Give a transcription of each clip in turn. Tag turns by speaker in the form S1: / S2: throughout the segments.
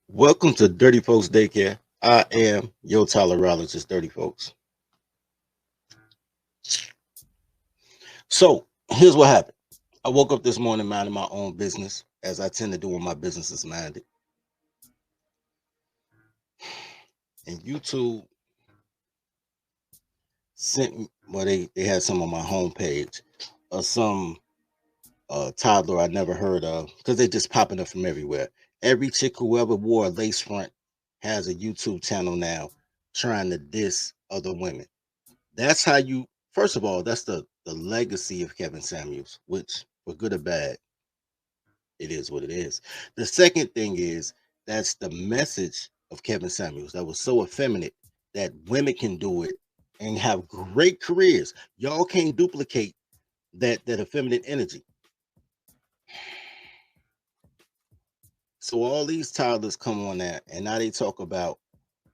S1: Welcome to Dirty Folks Daycare. I am your tolerologist, Dirty Folks. So here's what happened. I woke up this morning minding my own business, as I tend to do when my business is minded. And YouTube sent me, well, they had some on my homepage of some toddler I never heard of, because they're just popping up from everywhere. Every chick who ever wore a lace front has a YouTube channel now trying to diss other women. That's how you, first of all, that's the legacy of Kevin Samuels, which, for good or bad, it is what it is. The second thing is, that's the message of Kevin Samuels that was so effeminate that women can do it and have great careers. Y'all can't duplicate that effeminate energy. So all these toddlers come on that, and now they talk about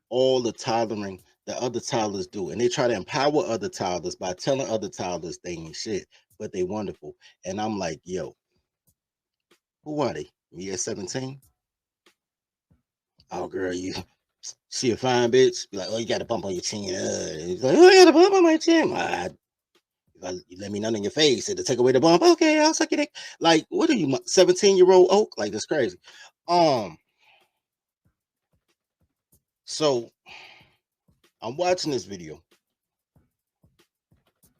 S1: all the toddlering that other toddlers do, and they try to empower other toddlers by telling other toddlers they ain't shit, but they wonderful. And I'm like, yo, who are they? Me at 17? Oh, girl, you see a fine bitch? Be like, oh, you got a bump on your chin. He's like, oh, I got a bump on my chin. You let me none in your face, it'll take away the bump. Okay, I'll suck your dick. Like, what are you, 17-year-old Oak? Like, that's crazy. So I'm watching this video.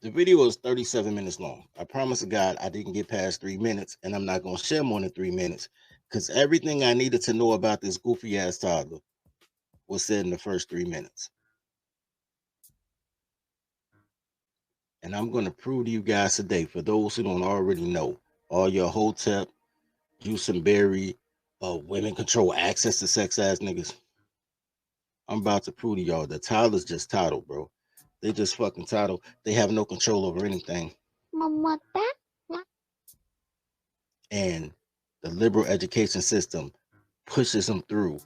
S1: The video is 37 minutes long. I promise to God I didn't get past 3 minutes, and I'm not going to share more than 3 minutes, because everything I needed to know about this goofy ass toddler was said in the first 3 minutes. And I'm going to prove to you guys today, for those who don't already know, all your Hotep, Juice and Berry, women control access to sex ass niggas. I'm about to prove to y'all that toddlers just toddle, bro. They just fucking toddle. They have no control over anything. And the liberal education system pushes them through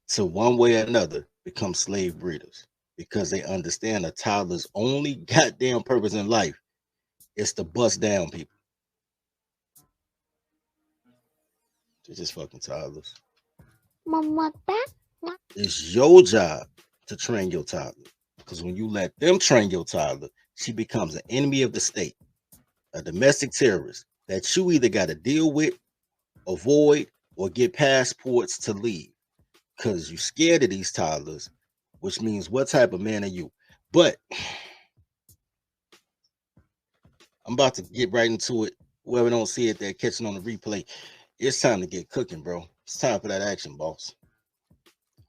S1: to, one way or another, become slave breeders, because they understand a toddler's only goddamn purpose in life is to bust down people. They're just fucking toddlers. It's your job to train your toddler, because when you let them train your toddler, she becomes an enemy of the state, a domestic terrorist that you either got to deal with, avoid, or get passports to leave, because you're scared of these toddlers, which means what type of man are you? But I'm about to get right into it. Whoever don't see it, they're catching on the replay. It's time to get cooking, bro. It's time for that action, boss.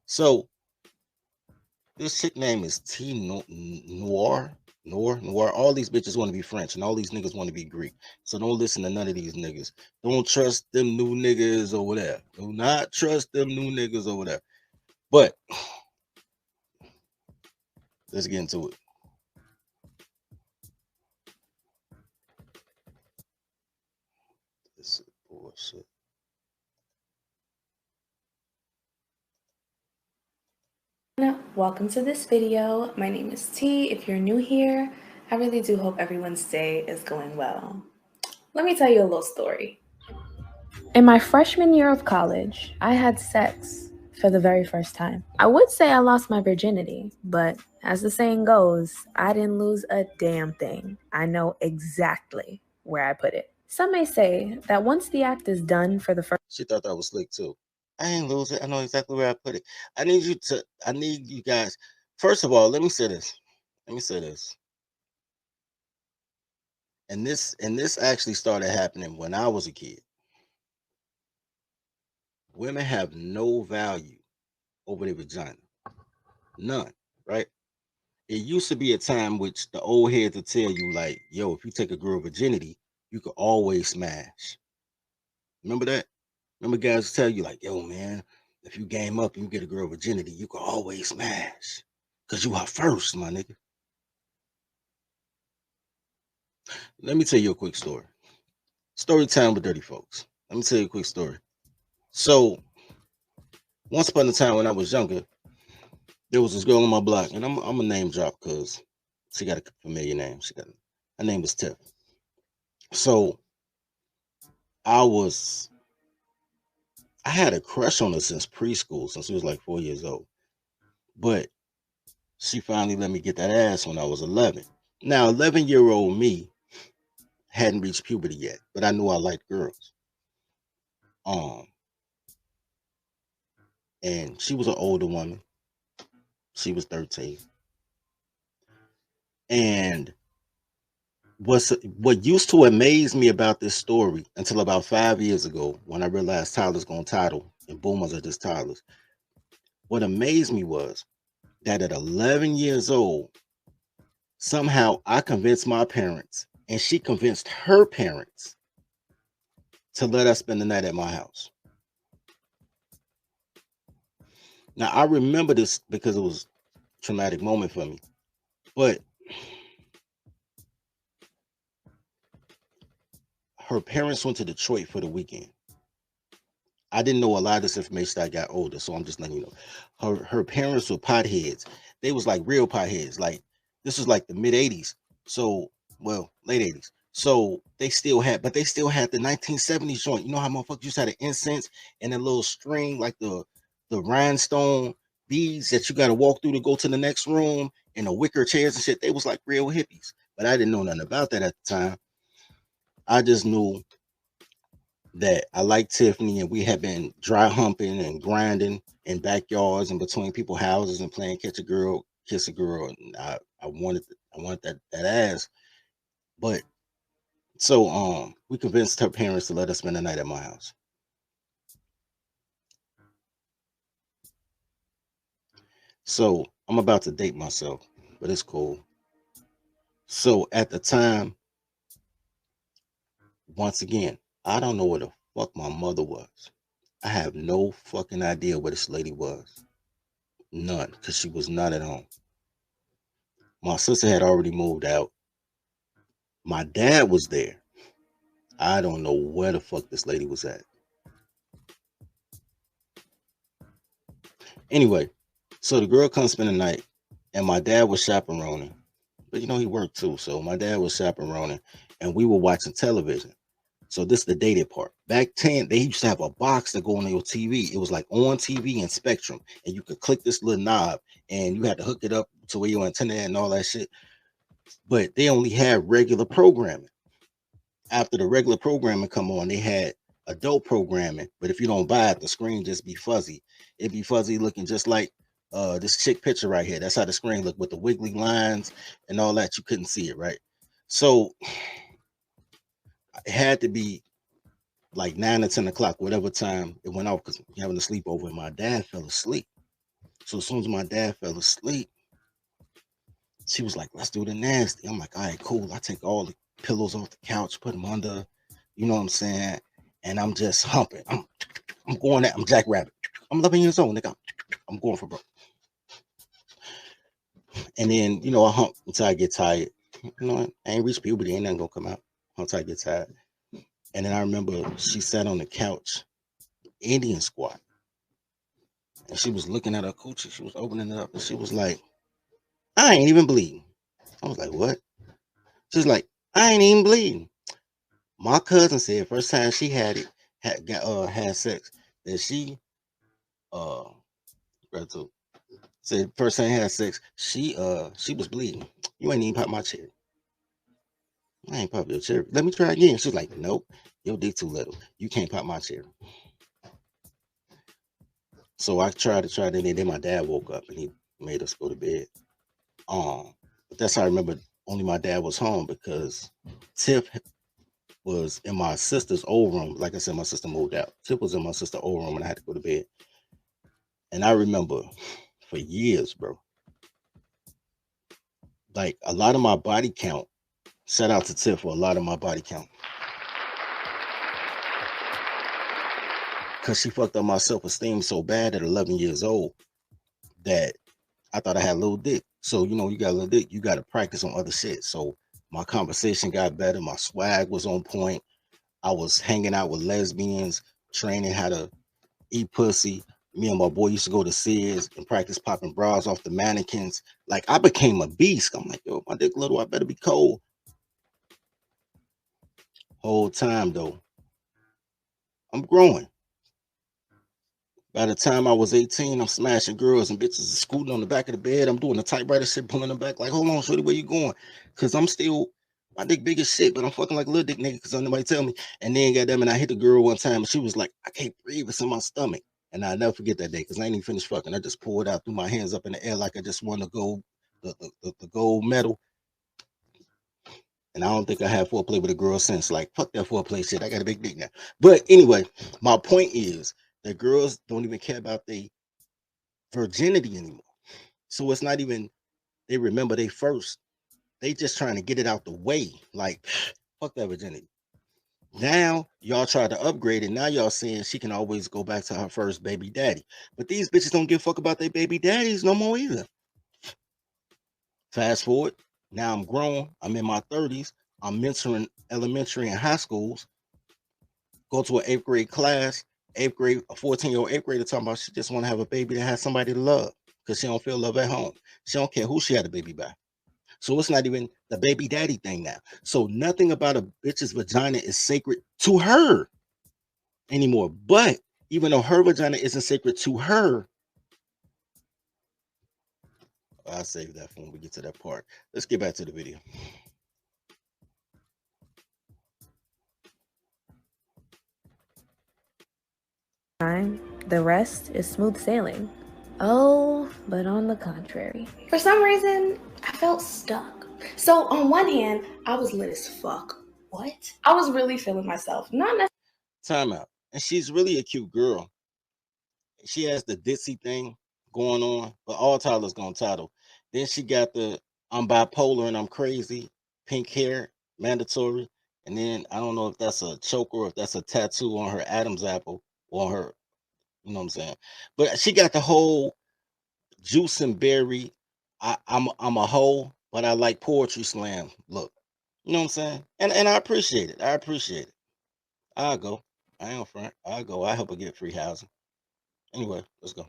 S1: So this chick name is Noir. All these bitches want to be French, and all these niggas want to be Greek. So don't listen to none of these niggas. Don't trust them new niggas over there. Do not trust them new niggas over there. But let's get into it. This is bullshit.
S2: Welcome to this video. My name is T. If you're new here, I really do hope everyone's day is going well. Let me tell you a little story. In my freshman year of college, I had sex for the very first time. I would say I lost my virginity, but as the saying goes, I didn't lose a damn thing. I know exactly where I put it. Some may say that once the act is done for the first...
S1: She thought that was slick too. I ain't lose it. I know exactly where I put it. I need you guys. First of all, let me say this. And this actually started happening when I was a kid. Women have no value over their vagina. None, right? It used to be a time which the old heads would tell you, like, yo, if you take a girl virginity, you could always smash. Remember that? Remember guys tell you, like, yo, man, if you game up and you get a girl virginity, you can always smash. Because you are first, my nigga. Let me tell you a quick story. Story time with Dirty Folks. Let me tell you a quick story. So, once upon a time when I was younger, there was this girl on my block, and I'm a name drop because she got a familiar name. Her name was Tiff. So, I was I had a crush on her since preschool, since she was like 4 years old. But she finally let me get that ass when I was 11. Now, 11-year-old me hadn't reached puberty yet, but I knew I liked girls. Um, and she was an older woman. She was 13. And what used to amaze me about this story until about 5 years ago, when I realized Tyler's gonna title and boomers are just toddlers. What amazed me was that at 11 years old, somehow I convinced my parents and she convinced her parents to let us spend the night at my house. Now I remember this because it was a traumatic moment for me. But her parents went to Detroit for the weekend. I didn't know a lot of this information as I got older, so I'm just letting you know. Her parents were potheads. They was like real potheads. Like this was like the mid '80s. So well, late '80s. So they still had the 1970s joint. You know how motherfuckers used to have the incense and a little string, like the rhinestone beads that you got to walk through to go to the next room, and the wicker chairs and shit. They was like real hippies, but I didn't know nothing about that at the time. I just knew that I liked Tiffany, and we had been dry humping and grinding in backyards and between people's houses and playing catch a girl, kiss a girl. And I wanted that ass. But so we convinced her parents to let us spend the night at my house. So I'm about to date myself, but it's cool. So at the time, once again, I don't know where the fuck my mother was. I have no fucking idea where this lady was. None, because she was not at home. My sister had already moved out. My dad was there. I don't know where the fuck this lady was at. Anyway, so the girl comes spend the night, and my dad was chaperoning. But you know, he worked too. So my dad was chaperoning, and we were watching television. So this is the dated part. Back then, they used to have a box that go on your TV. It was like on TV and Spectrum, and you could click this little knob, and you had to hook it up to where your antenna and all that shit. But they only had regular programming. After the regular programming come on, they had adult programming. But if you don't buy it, the screen just be fuzzy. It'd be fuzzy looking just like this chick picture right here. That's how the screen looked with the wiggly lines and all that. You couldn't see it, right? So it had to be like 9 or 10 o'clock, whatever time it went off, because having a sleepover, and my dad fell asleep. So as soon as my dad fell asleep, she was like, let's do the nasty. I'm like, all right, cool. I take all the pillows off the couch, put them under, you know what I'm saying? And I'm just humping. I'm going at, I'm Jackrabbit. I'm 11 years old, nigga. I'm going for broke. And then, you know, I hump until I get tired. You know, I ain't reached puberty, ain't nothing gonna come out until I get tired. And then I remember she sat on the couch, Indian squat, and she was looking at her coochie. She was opening it up, and she was like, I ain't even bleeding. I was like, what? She's like, I ain't even bleeding. My cousin said first time she had it, had sex, that she uh said first time had sex, she was bleeding. You ain't even pop my cherry. I ain't pop your cherry. Let me try again. She's like, nope, your dick too little. You can't pop my cherry. So I tried it, and then my dad woke up and he made us go to bed. But that's how I remember only my dad was home, because Tiff was in my sister's old room. Like I said, my sister moved out. Tiff was in my sister's old room and I had to go to bed. And I remember for years, bro, like a lot of my body count, shout out to Tiff for a lot of my body count. Because she fucked up my self-esteem so bad at 11 years old that I thought I had a little dick. So, you know, you got a little dick, you got to practice on other shit. So my conversation got better. My swag was on point. I was hanging out with lesbians, training how to eat pussy. Me and my boy used to go to Sears and practice popping bras off the mannequins. Like, I became a beast. I'm like, yo, my dick little, I better be cold. Whole time, though, I'm growing. By the time I was 18, I'm smashing girls and bitches is scooting on the back of the bed. I'm doing the typewriter shit, pulling them back. Like, hold on, shorty, where you going? Cause I'm still my dick big as shit, but I'm fucking like a little dick nigga because nobody tell me. And then goddamn, and I hit the girl one time and she was like, I can't breathe, it's in my stomach. And I'll never forget that day because I ain't even finished fucking. I just pulled out, threw my hands up in the air like I just won the gold medal. And I don't think I have foreplay with a girl since. Like, fuck that foreplay shit. I got a big dick now. But anyway, my point is that girls don't even care about their virginity anymore. So it's not even they remember they first. They just trying to get it out the way. Like, fuck that virginity. Now y'all try to upgrade it. Now y'all saying she can always go back to her first baby daddy. But these bitches don't give a fuck about their baby daddies no more either. Fast forward. Now I'm grown. I'm in my 30s. I'm mentoring elementary and high schools. Go to an 8th grade class. 8th grade, a 14-year-old 8th grader talking about she just want to have a baby that has somebody to love because she don't feel love at home. She don't care who she had a baby by. So it's not even the baby daddy thing now. So nothing about a bitch's vagina is sacred to her anymore. But even though her vagina isn't sacred to her, I'll save that for when we get to that part. Let's get back to the video.
S2: The rest is smooth sailing. Oh, but on the contrary. For some reason, I felt stuck. So on one hand, I was lit as fuck. What? I was really feeling myself. Not necessarily.
S1: Time out. And she's really a cute girl. She has the ditzy thing going on, but all toddlers gonna toddle. Then she got the I'm bipolar and I'm crazy, pink hair, mandatory. And then I don't know if that's a choker or if that's a tattoo on her Adam's apple or on her, you know what I'm saying? But she got the whole juice and berry. I'm a hoe, but I like poetry slam. Look, you know what I'm saying? And I appreciate it. I appreciate it. I'll go. I ain't front. I'll go. I help her get free housing. Anyway, let's go.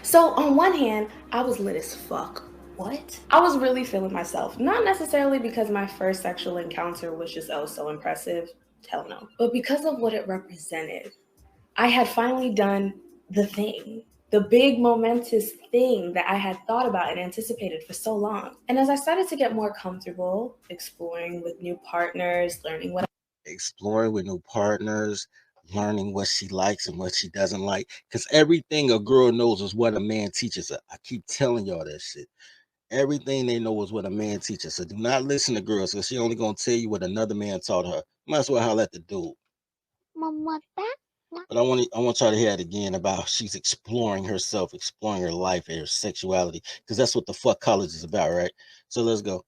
S2: So on one hand, I was lit as fuck. What? I was really feeling myself. Not necessarily because my first sexual encounter was just so impressive. Hell no. But because of what it represented. I had finally done the thing, the big momentous thing that I had thought about and anticipated for so long. And as I started to get more comfortable exploring with new partners, learning what
S1: Exploring with new partners, learning what she likes and what she doesn't like. Because everything a girl knows is what a man teaches her. I keep telling y'all that shit. Everything they know is what a man teaches. So do not listen to girls because she only gonna tell you what another man taught her. Might as well holler at the dude. But I want y'all to hear it again about she's exploring herself, exploring her life and her sexuality, because that's what the fuck college is about, right? So let's go.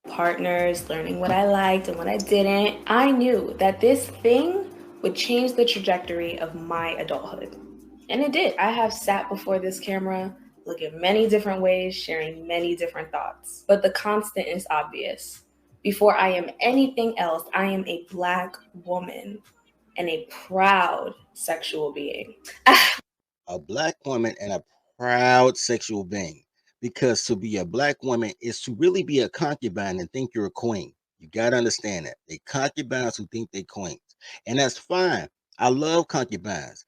S2: partners, learning what I liked and what I didn't, I knew that this thing would change the trajectory of my adulthood. And it did. I have sat before this camera, looking many different ways, sharing many different thoughts. But the constant is obvious. Before I am anything else, I am a Black woman and a proud sexual being.
S1: A Black woman and a proud sexual being. Because to be a Black woman is to really be a concubine and think you're a queen. You got to understand that. They concubines who think they queens. And that's fine. I love concubines.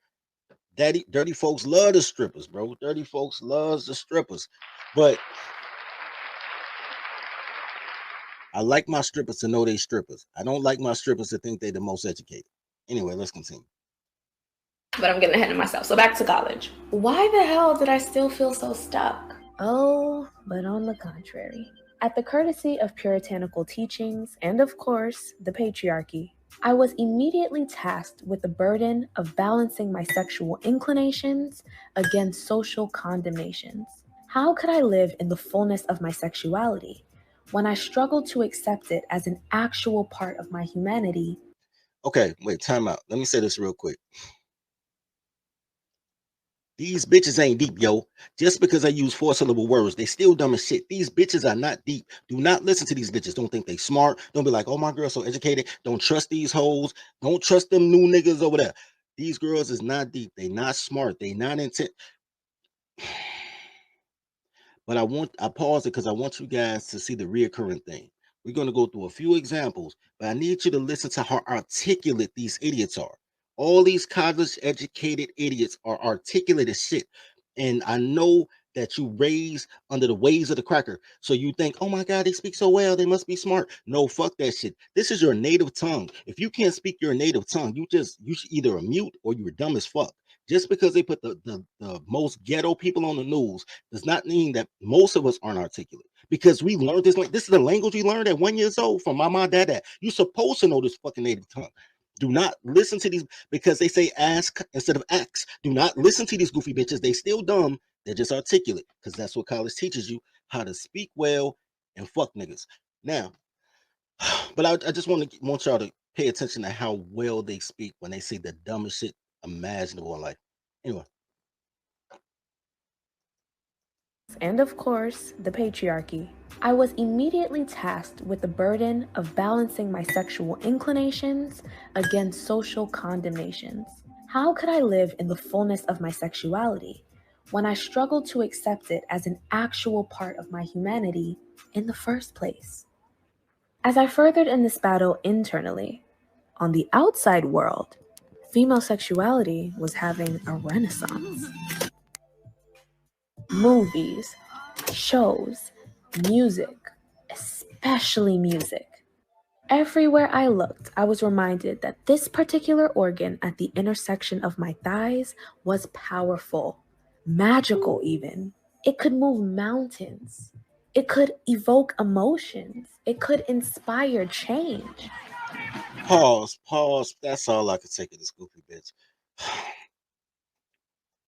S1: Dirty folks love the strippers, bro. Dirty folks loves the strippers. But I like my strippers to know they strippers. I don't like my strippers to think they the most educated. Anyway, let's continue.
S2: But I'm getting ahead of myself. So back to college. Why the hell did I still feel so stuck? Oh, but on the contrary. At the courtesy of puritanical teachings and, of course, the patriarchy, I was immediately tasked with the burden of balancing my sexual inclinations against social condemnations. How could I live in the fullness of my sexuality when I struggled to accept it as an actual part of my humanity?
S1: Okay, wait, time out. Let me say this real quick. These bitches ain't deep, yo. Just because I use 4-syllable words, they still dumb as shit. These bitches are not deep. Do not listen to these bitches. Don't think they smart. Don't be like, oh, my girl's so educated. Don't trust these hoes. Don't trust them new niggas over there. These girls is not deep. They not smart. They not intent. But I pause it because I want you guys to see the reoccurring thing. We're going to go through a few examples, but I need you to listen to how articulate these idiots are. All these college educated idiots are articulate as shit. And I know that you raised under the waves of the cracker. So you think, oh my God, they speak so well. They must be smart. No, fuck that shit. This is your native tongue. If you can't speak your native tongue, you should either a mute or you're dumb as fuck. Just because they put the most ghetto people on the news does not mean that most of us aren't articulate. Because we learned this. This is the language we learned at 1 year old from my mom, dad. You're supposed to know this fucking native tongue. Do not listen to these because they say ask instead of ask. Do not listen to these goofy bitches. They still dumb. They're just articulate because that's what college teaches you, how to speak well and fuck niggas. Now, but I just want y'all to pay attention to how well they speak when they say the dumbest shit imaginable in life. Anyway,
S2: And of course, the patriarchy. I was immediately tasked with the burden of balancing my sexual inclinations against social condemnations. How could I live in the fullness of my sexuality when I struggled to accept it as an actual part of my humanity in the first place? As I furthered in this battle internally, on the outside world, female sexuality was having a renaissance. Movies, shows, music, especially music. Everywhere I looked, I was reminded that this particular organ at the intersection of my thighs was powerful, magical even. It could move mountains. It could evoke emotions. It could inspire change.
S1: pause. That's all I could take of this goofy bitch.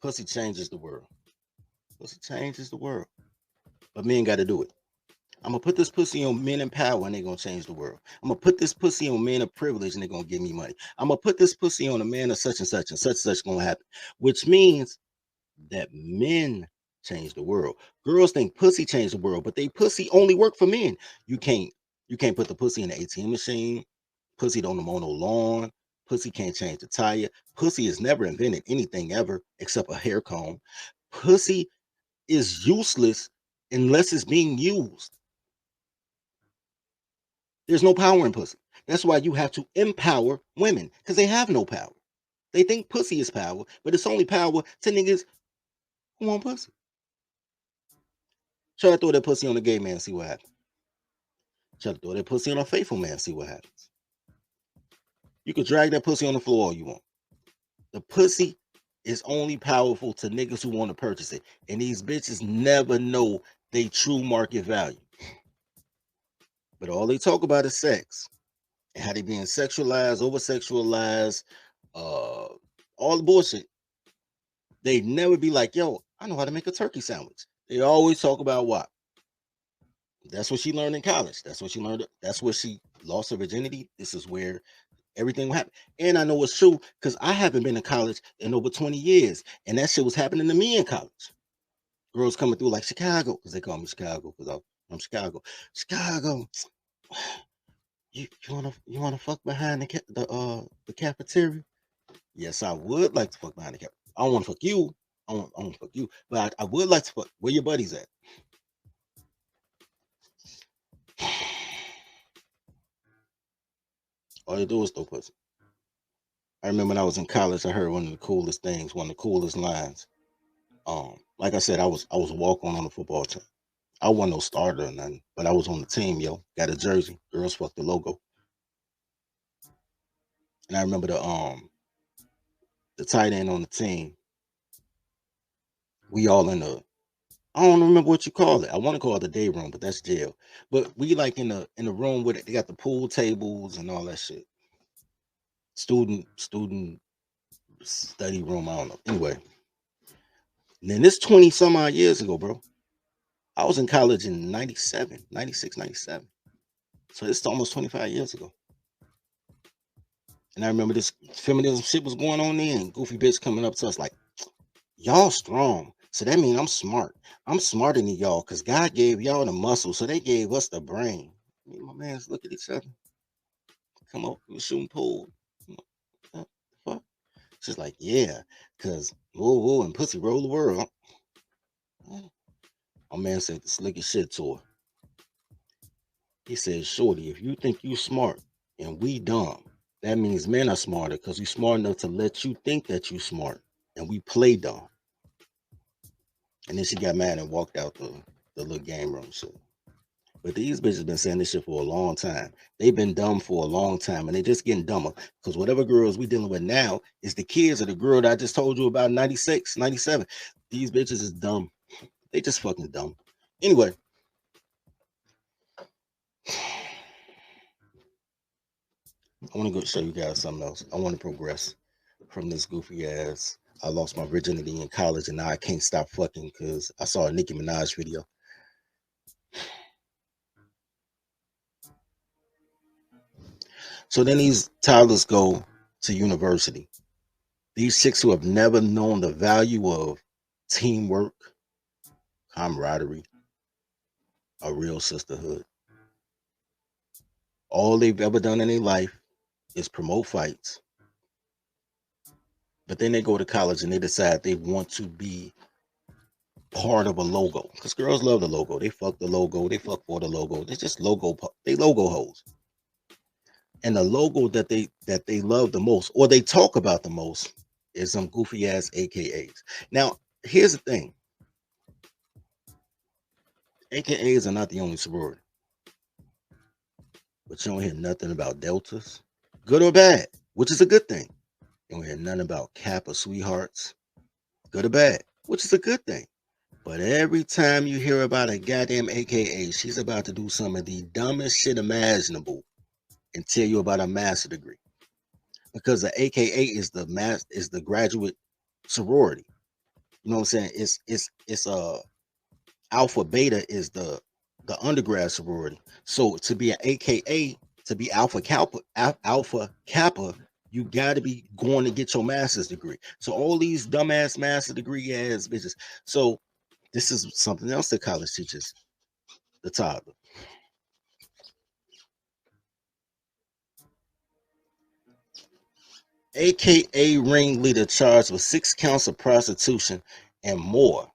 S1: Pussy changes the world. Pussy changes the world. But men got to do it. I'm gonna put this pussy on men in power and they're gonna change the world. I'm gonna put this pussy on men of privilege and they're gonna give me money. I'm gonna put this pussy on a man of such and such gonna happen. Which means that men change the world. Girls think pussy changed the world, but they pussy only work for men. You can't you can't put the pussy in the ATM machine. Pussy don't mow no lawn. Pussy can't change the tire. Pussy has never invented anything ever except a hair comb. Pussy is useless unless it's being used. There's no power in pussy. That's why you have to empower women because they have no power. They think pussy is power, but it's only power to niggas who want pussy. Try to throw that pussy on a gay man, see what happens. Try to throw that pussy on a faithful man, see what happens. You could drag that pussy on the floor all you want. The pussy is only powerful to niggas who want to purchase it. And these bitches never know they true market value. But all they talk about is sex and how they being sexualized, over sexualized, all the bullshit. They never be like, yo, I know how to make a turkey sandwich. They always talk about what? That's what she learned in college. That's what she learned. That's where she lost her virginity. This is where everything happened. And I know it's true because I haven't been to college in over 20 years. And that shit was happening to me in college. Girls coming through like Chicago, because they call me Chicago because I'm from Chicago. Chicago, you wanna fuck behind the cafeteria? Yes, I would like to fuck behind the cafeteria. I don't want to fuck you. I want to fuck you, but I would like to fuck. Where your buddies at? All they do is throw pussy. I remember when I was in college, I heard one of the coolest things, one of the coolest lines. Like I said, I was a walk on the football team. I wasn't no starter or nothing, but I was on the team, yo. Got a jersey. Girls fucked the logo. And I remember the tight end on the team. We all in the I don't remember what you call it. I want to call it the day room, but that's jail. But we like in the room with it. They got the pool tables and all that shit. Student study room. I don't know. Anyway, and then this 20 some odd years ago, bro. I was in college in 97, 96, 97. So it's almost 25 years ago. And I remember this feminism shit was going on there, and goofy bitch coming up to us like, y'all strong. So that means I'm smart. I'm smarter than y'all because God gave y'all the muscle. So they gave us the brain. Me and my mans look at each other. Come up, we shooting pool. What the fuck? She's like, yeah, because whoa, and pussy roll the world. My man said the slickest shit to her. He said, shorty, if you think you smart and we dumb, That means men are smarter because we're smart enough to let you think that you're smart. And we play dumb. And then she got mad and walked out the little game room shit. But these bitches been saying this shit for a long time. They've been dumb for a long time, and they just getting dumber. Because whatever girls we dealing with now is the kids of the girl that I just told you about 96, 97. These bitches is dumb. They just fucking dumb. Anyway. I want to go show you guys something else. I want to progress from this goofy ass. I lost my virginity in college and now I can't stop fucking because I saw a Nicki Minaj video. So then these toddlers go to university. These chicks who have never known the value of teamwork, camaraderie, a real sisterhood. All they've ever done in their life is promote fights. But then they go to college and they decide they want to be part of a logo. Because girls love the logo. They fuck the logo. They fuck for the logo. They just logo. They logo hoes. And the logo that they love the most, or they talk about the most, is some goofy ass AKAs. Now, here's the thing. AKAs are not the only sorority. But you don't hear nothing about deltas, good or bad, which is a good thing. You don't hear nothing about Kappa sweethearts, good or bad, which is a good thing. But every time you hear about a goddamn AKA, she's about to do some of the dumbest shit imaginable and tell you about a master degree. Because the AKA is the graduate sorority. You know what I'm saying? It's alpha beta is the undergrad sorority. So to be an AKA, to be alpha kappa, you got to be going to get your master's degree. So all these dumbass master degree ass bitches. So this is something else that college teaches the toddler. AKA ringleader charged with 6 counts of prostitution and more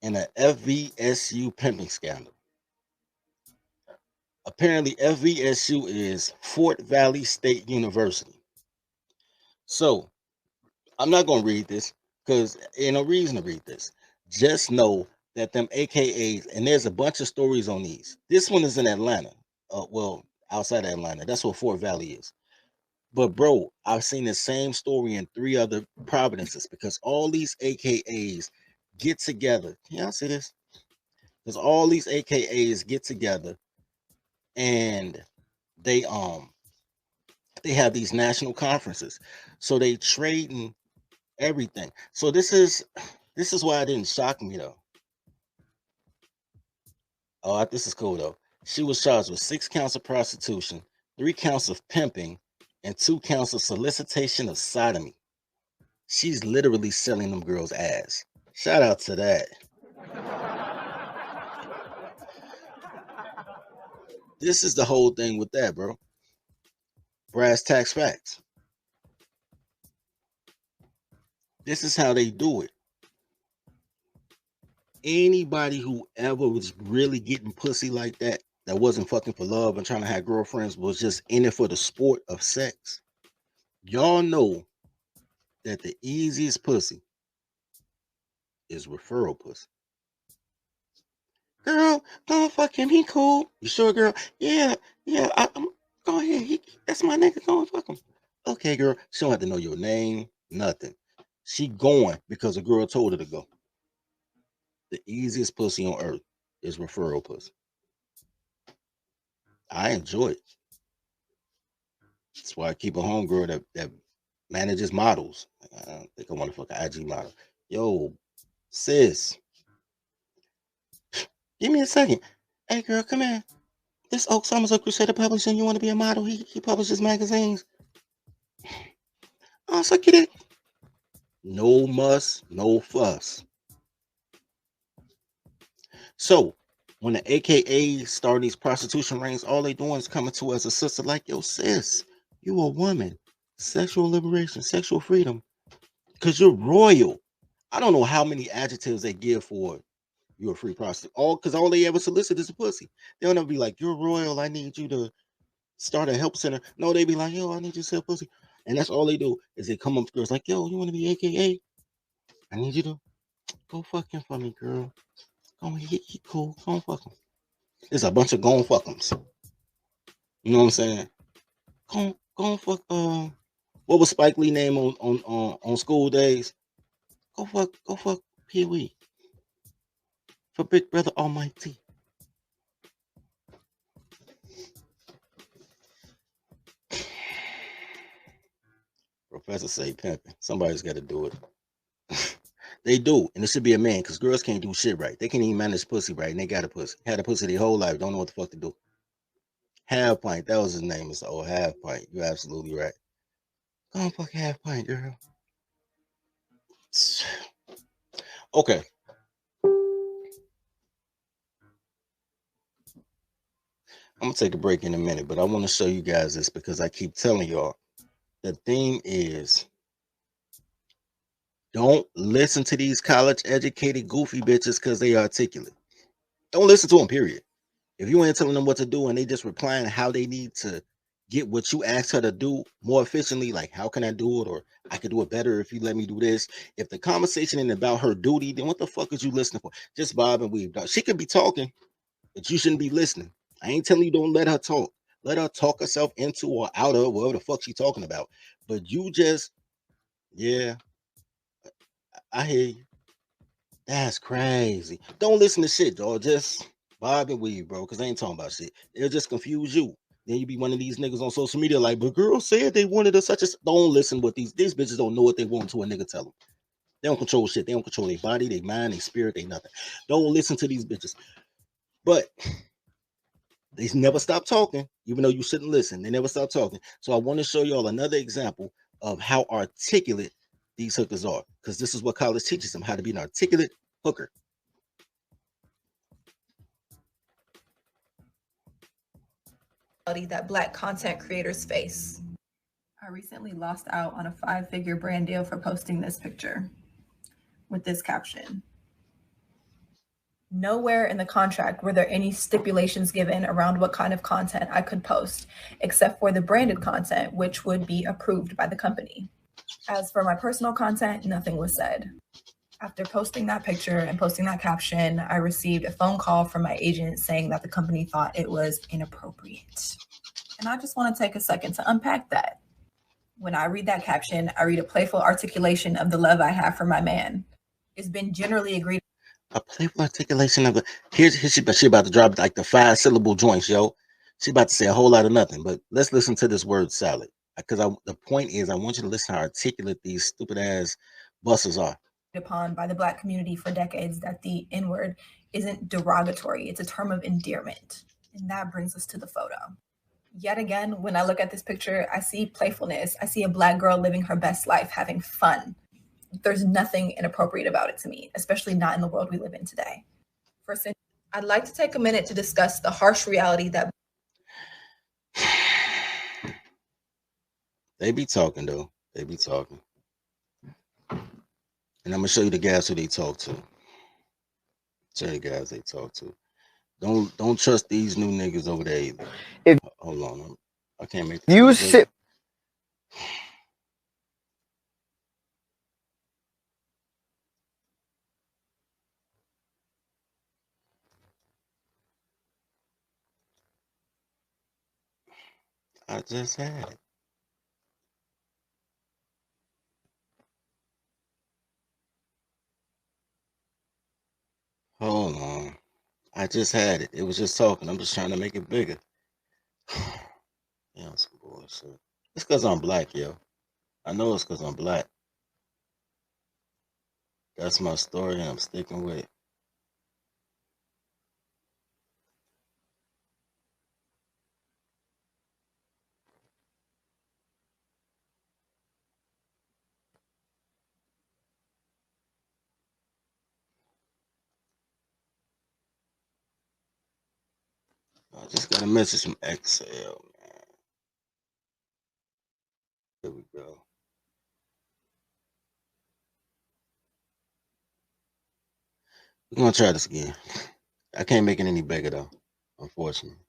S1: in a FVSU pimping scandal. Apparently, FVSU is Fort Valley State University. So, I'm not going to read this because ain't no reason to read this. Just know that them AKAs, and there's a bunch of stories on these. This one is in Atlanta. Well, outside of Atlanta. That's what Fort Valley is. But bro, I've seen the same story in 3 other providences because all these AKAs get together. Can y'all see this? Because all these AKAs get together and they have these national conferences. So they trading everything. So this is why it didn't shock me though. Oh, this is cool though. She was charged with 6 counts of prostitution, 3 counts of pimping, and 2 counts of solicitation of sodomy. She's literally selling them girls' ass. Shout out to that. This is the whole thing with that, bro. Brass tacks facts. This is how they do it. Anybody who ever was really getting pussy like that wasn't fucking for love and trying to have girlfriends, was just in it for the sport of sex, y'all know that the easiest pussy is referral pussy. Girl, don't fuck him. He cool. You sure, girl? Yeah. Go ahead. That's my nigga. Go and fuck him. Okay, girl. She don't have to know your name. Nothing. She going because a girl told her to go. The easiest pussy on earth is referral pussy. I enjoy it. That's why I keep a homegirl that manages models. I don't think I want to fuck an IG model. Yo, sis, give me a second. Hey, girl, come here. This OakSummers of Crusader Publishing. You want to be a model? He publishes magazines. Oh, suck your dick. No muss, no fuss. So, when the AKA start these prostitution rings, all they doing is coming to as a sister like, yo, sis, you a woman. Sexual liberation, sexual freedom. Because you're royal. I don't know how many adjectives they give for you're a free prostitute. Because all they ever solicit is a pussy. They'll never be like, you're royal, I need you to start a help center. No, they be like, yo, I need you to sell pussy. And that's all they do is they come up to girls like, yo, you want to be AKA? I need you to go fuck him for me, girl. Go he cool. Go and fuck him. It's a bunch of go and fuck him's. You know what I'm saying? Go and fuck. What was Spike Lee name on School Days? Go fuck Pee Wee for Big Brother Almighty. Professor say pimping. Somebody's got to do it. They do, and it should be a man, because girls can't do shit right. They can't even manage pussy right, and they got a pussy. Had a pussy their whole life, don't know what the fuck to do. Half Pint, that was his name. It's old Half Pint. You're absolutely right. Go on, fuck Half Pint, girl. Okay. I'm gonna take a break in a minute, but I want to show you guys this because I keep telling y'all the thing is, don't listen to these college educated goofy bitches because they articulate. Don't listen to them, period. If you ain't telling them what to do and they just replying how they need to get what you asked her to do more efficiently, like how can I do it, or I could do it better if you let me do this. If the conversation ain't about her duty, then what the fuck is you listening for? Just bob and weave. She could be talking, but you shouldn't be listening. I ain't telling you don't let her talk. Let her talk herself into or out of whatever the fuck she talking about. But you just, yeah, I hear you. That's crazy. Don't listen to shit, dog. Just bob and weave, bro, because I ain't talking about shit. It'll just confuse you. Then you be one of these niggas on social media like, but girls said they wanted us such as. Don't listen what these bitches don't know what they want until a nigga tell them. They don't control shit. They don't control their body, their mind, their spirit, they nothing. Don't listen to these bitches. But they never stop talking, even though you shouldn't listen. They never stop talking. So I want to show y'all another example of how articulate these hookers are, because this is what college teaches them, how to be an articulate hooker.
S3: That Black content creators face. I recently lost out on a 5-figure brand deal for posting this picture with this caption. Nowhere in the contract were there any stipulations given around what kind of content I could post, except for the branded content, which would be approved by the company. As for my personal content, nothing was said. After posting that picture and posting that caption, I received a phone call from my agent saying that the company thought it was inappropriate. And I just want to take a second to unpack that. When I read that caption, I read a playful articulation of the love I have for my man. It's been generally agreed.
S1: A playful articulation of the here's she about to drop like the 5-syllable joints, yo. She about to say a whole lot of nothing, but let's listen to this word salad. Because the point is I want you to listen how articulate these stupid ass buses are.
S3: Upon by the Black community for decades that the N-word isn't derogatory, it's a term of endearment. And that brings us to the photo. Yet again, when I look at this picture, I see playfulness. I see a Black girl living her best life, having fun. There's nothing inappropriate about it to me, especially not in the world we live in today. First, I'd like to take a minute to discuss the harsh reality that
S1: they be talking though. They be talking. And I'm gonna show you the guys who they talk to. Show you the guys they talk to. Don't trust these new niggas over there either. Hold on. I can't make
S4: you sit.
S1: I just had it. Hold on. I just had it. It was just talking. I'm just trying to make it bigger. Yeah, some bullshit. It's because I'm black, yo. I know it's because I'm black. That's my story, and I'm sticking with it. I just got a message from Excel, man. Here we go. We're gonna try this again. I can't make it any bigger though, unfortunately.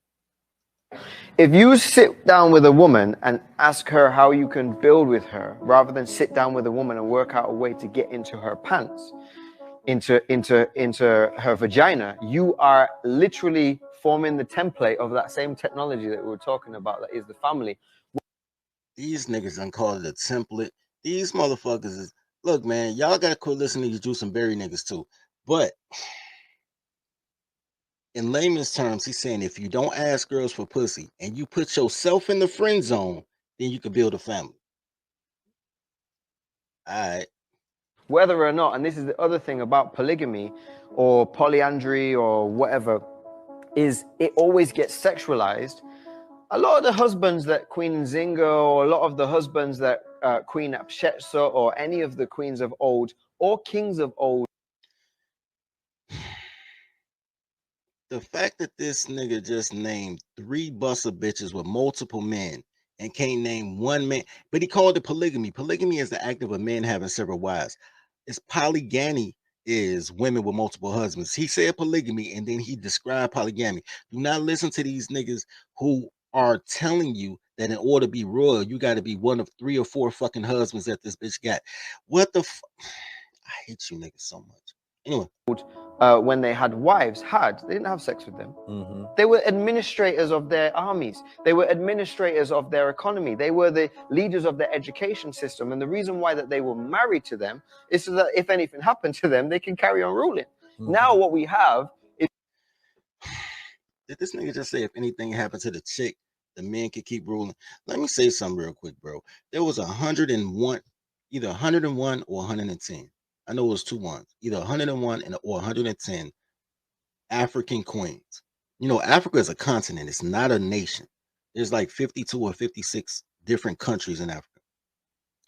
S4: If you sit down with a woman and ask her how you can build with her, rather than sit down with a woman and work out a way to get into her pants, into her vagina, you are literally forming the template of that same technology that we were talking about, that is the family.
S1: These niggas done called it a template. These motherfuckers is, look, man, y'all gotta quit listening to Juice and Berry niggas too. But in layman's terms, he's saying if you don't ask girls for pussy and you put yourself in the friend zone, then you can build a family. All right.
S4: Whether or not, and this is the other thing about polygamy or polyandry or whatever, is it always gets sexualized. A lot of the husbands that Queen Nzinga, or a lot of the husbands that Queen Hatshepsut, or any of the queens of old or kings of old.
S1: The fact that this nigga just named 3 buster bitches with multiple men and can't name one man, but he called it polygamy. Polygamy is the act of a man having several wives. It's polygamy is women with multiple husbands. He said polygamy and then he described polygamy. Do not listen to these niggas who are telling you that in order to be royal, you got to be one of 3 or 4 fucking husbands that this bitch got. What the I hate you niggas so much. Anyway.
S4: When they had wives, they didn't have sex with them. They were administrators of their armies. They were administrators of their economy. They were the leaders of their education system. And the reason why that they were married to them is so that if anything happened to them, they can carry on ruling. Now what we have is...
S1: Did this nigga just say if anything happened to the chick, the men could keep ruling? Let me say something real quick, bro. There was 101, either 101 or 110. I know it was 2 ones, either 101 or 110 African queens. You know, Africa is a continent. It's not a nation. There's like 52 or 56 different countries in Africa.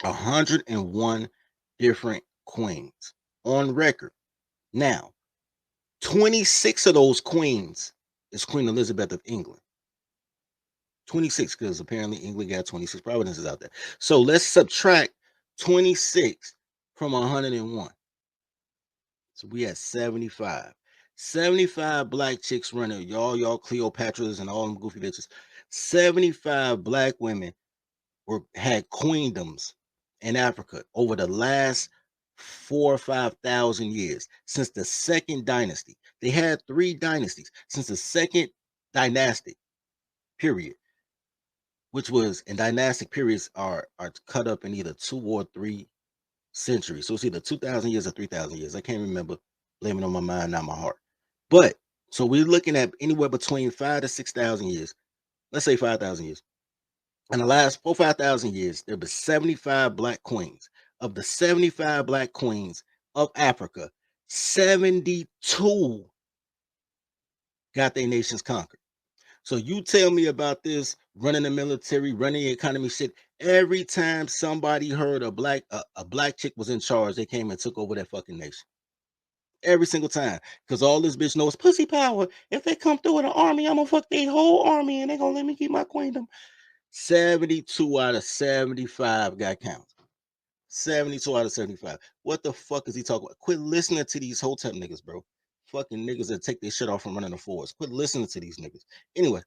S1: 101 different queens on record. Now, 26 of those queens is Queen Elizabeth of England. 26, because apparently England got 26 provinces out there. So let's subtract 26 from 101. So we had 75. 75 black chicks running, y'all Cleopatras and all them goofy bitches. 75 black women had queendoms in Africa over the last 4,000 or 5,000 years, since the second dynasty. They had 3 dynasties since the second dynastic period, which was, and dynastic periods are cut up in either 2 or 3 centuries. So it's either 2,000 years or 3,000 years. I can't remember. Blame it on my mind, not my heart. But so we're looking at anywhere between 5,000 to 6,000 years. Let's say 5,000 years. In the last 4,000 or 5,000 years, there were 75 black queens. Of the 75 black queens of Africa, 72 got their nations conquered. So you tell me about this running the military, running the economy shit. Every time somebody heard a black chick was in charge, they came and took over that fucking nation. Every single time. Because all this bitch knows pussy power. If they come through with an army, I'm gonna fuck their whole army and they're gonna let me keep my queendom. 72 out of 75 got counted. 72 out of 75. What the fuck is he talking about? Quit listening to these hotep niggas, bro. Fucking niggas that take their shit off from running the force. Quit listening to these niggas. Anyway.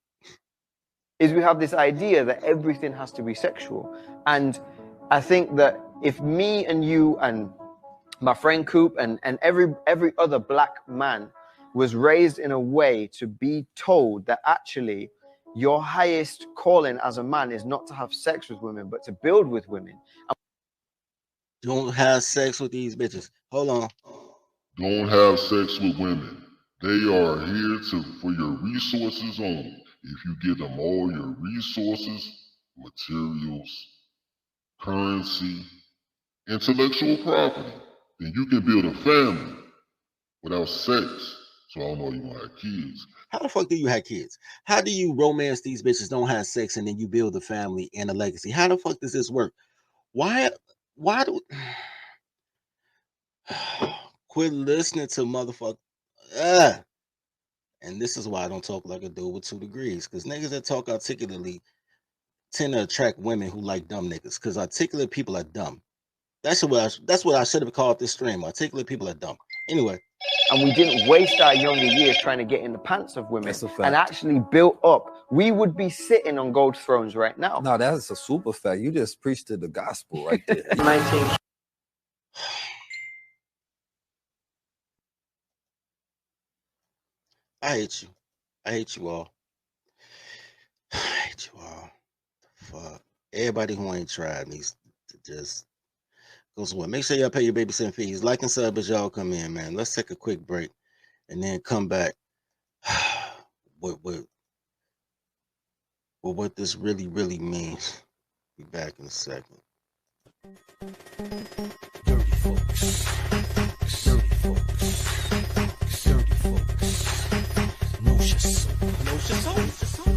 S4: Is we have this idea that everything has to be sexual. And I think that if me and you and my friend Coop and every other black man was raised in a way to be told that actually your highest calling as a man is not to have sex with women, but to build with women.
S1: Don't have sex with these bitches. Hold on.
S5: Don't have sex with women. They are here for your resources only. If you give them all your resources, materials, currency, intellectual property, then you can build a family without sex. So I don't know, you gonna have kids.
S1: How the fuck do you have kids? How do you romance these bitches, don't have sex, and then you build a family and a legacy? How the fuck does this work? Why do quit listening to motherfucker? And this is why I don't talk like a dude with 2 degrees. Because niggas that talk articulately tend to attract women who like dumb niggas. Because articulate people are dumb. That's what I should have called this stream. Articulate people are dumb. Anyway.
S4: and we didn't waste our younger years trying to get in the pants of women and actually built up, we would be sitting on gold thrones right now.
S6: No, that's a super fact. You just preached to the gospel right there.
S4: 19.
S1: I hate you. I hate you all. I hate you all. Fuck. Everybody who ain't tried needs to just go somewhere. Make sure y'all pay your babysitting fees. Like and sub as y'all come in, man. Let's take a quick break and then come back with what this really, really means. Be back in a second.
S7: Dirty folks. Dirty folks. Dirty folks. Know your soul. Know your soul.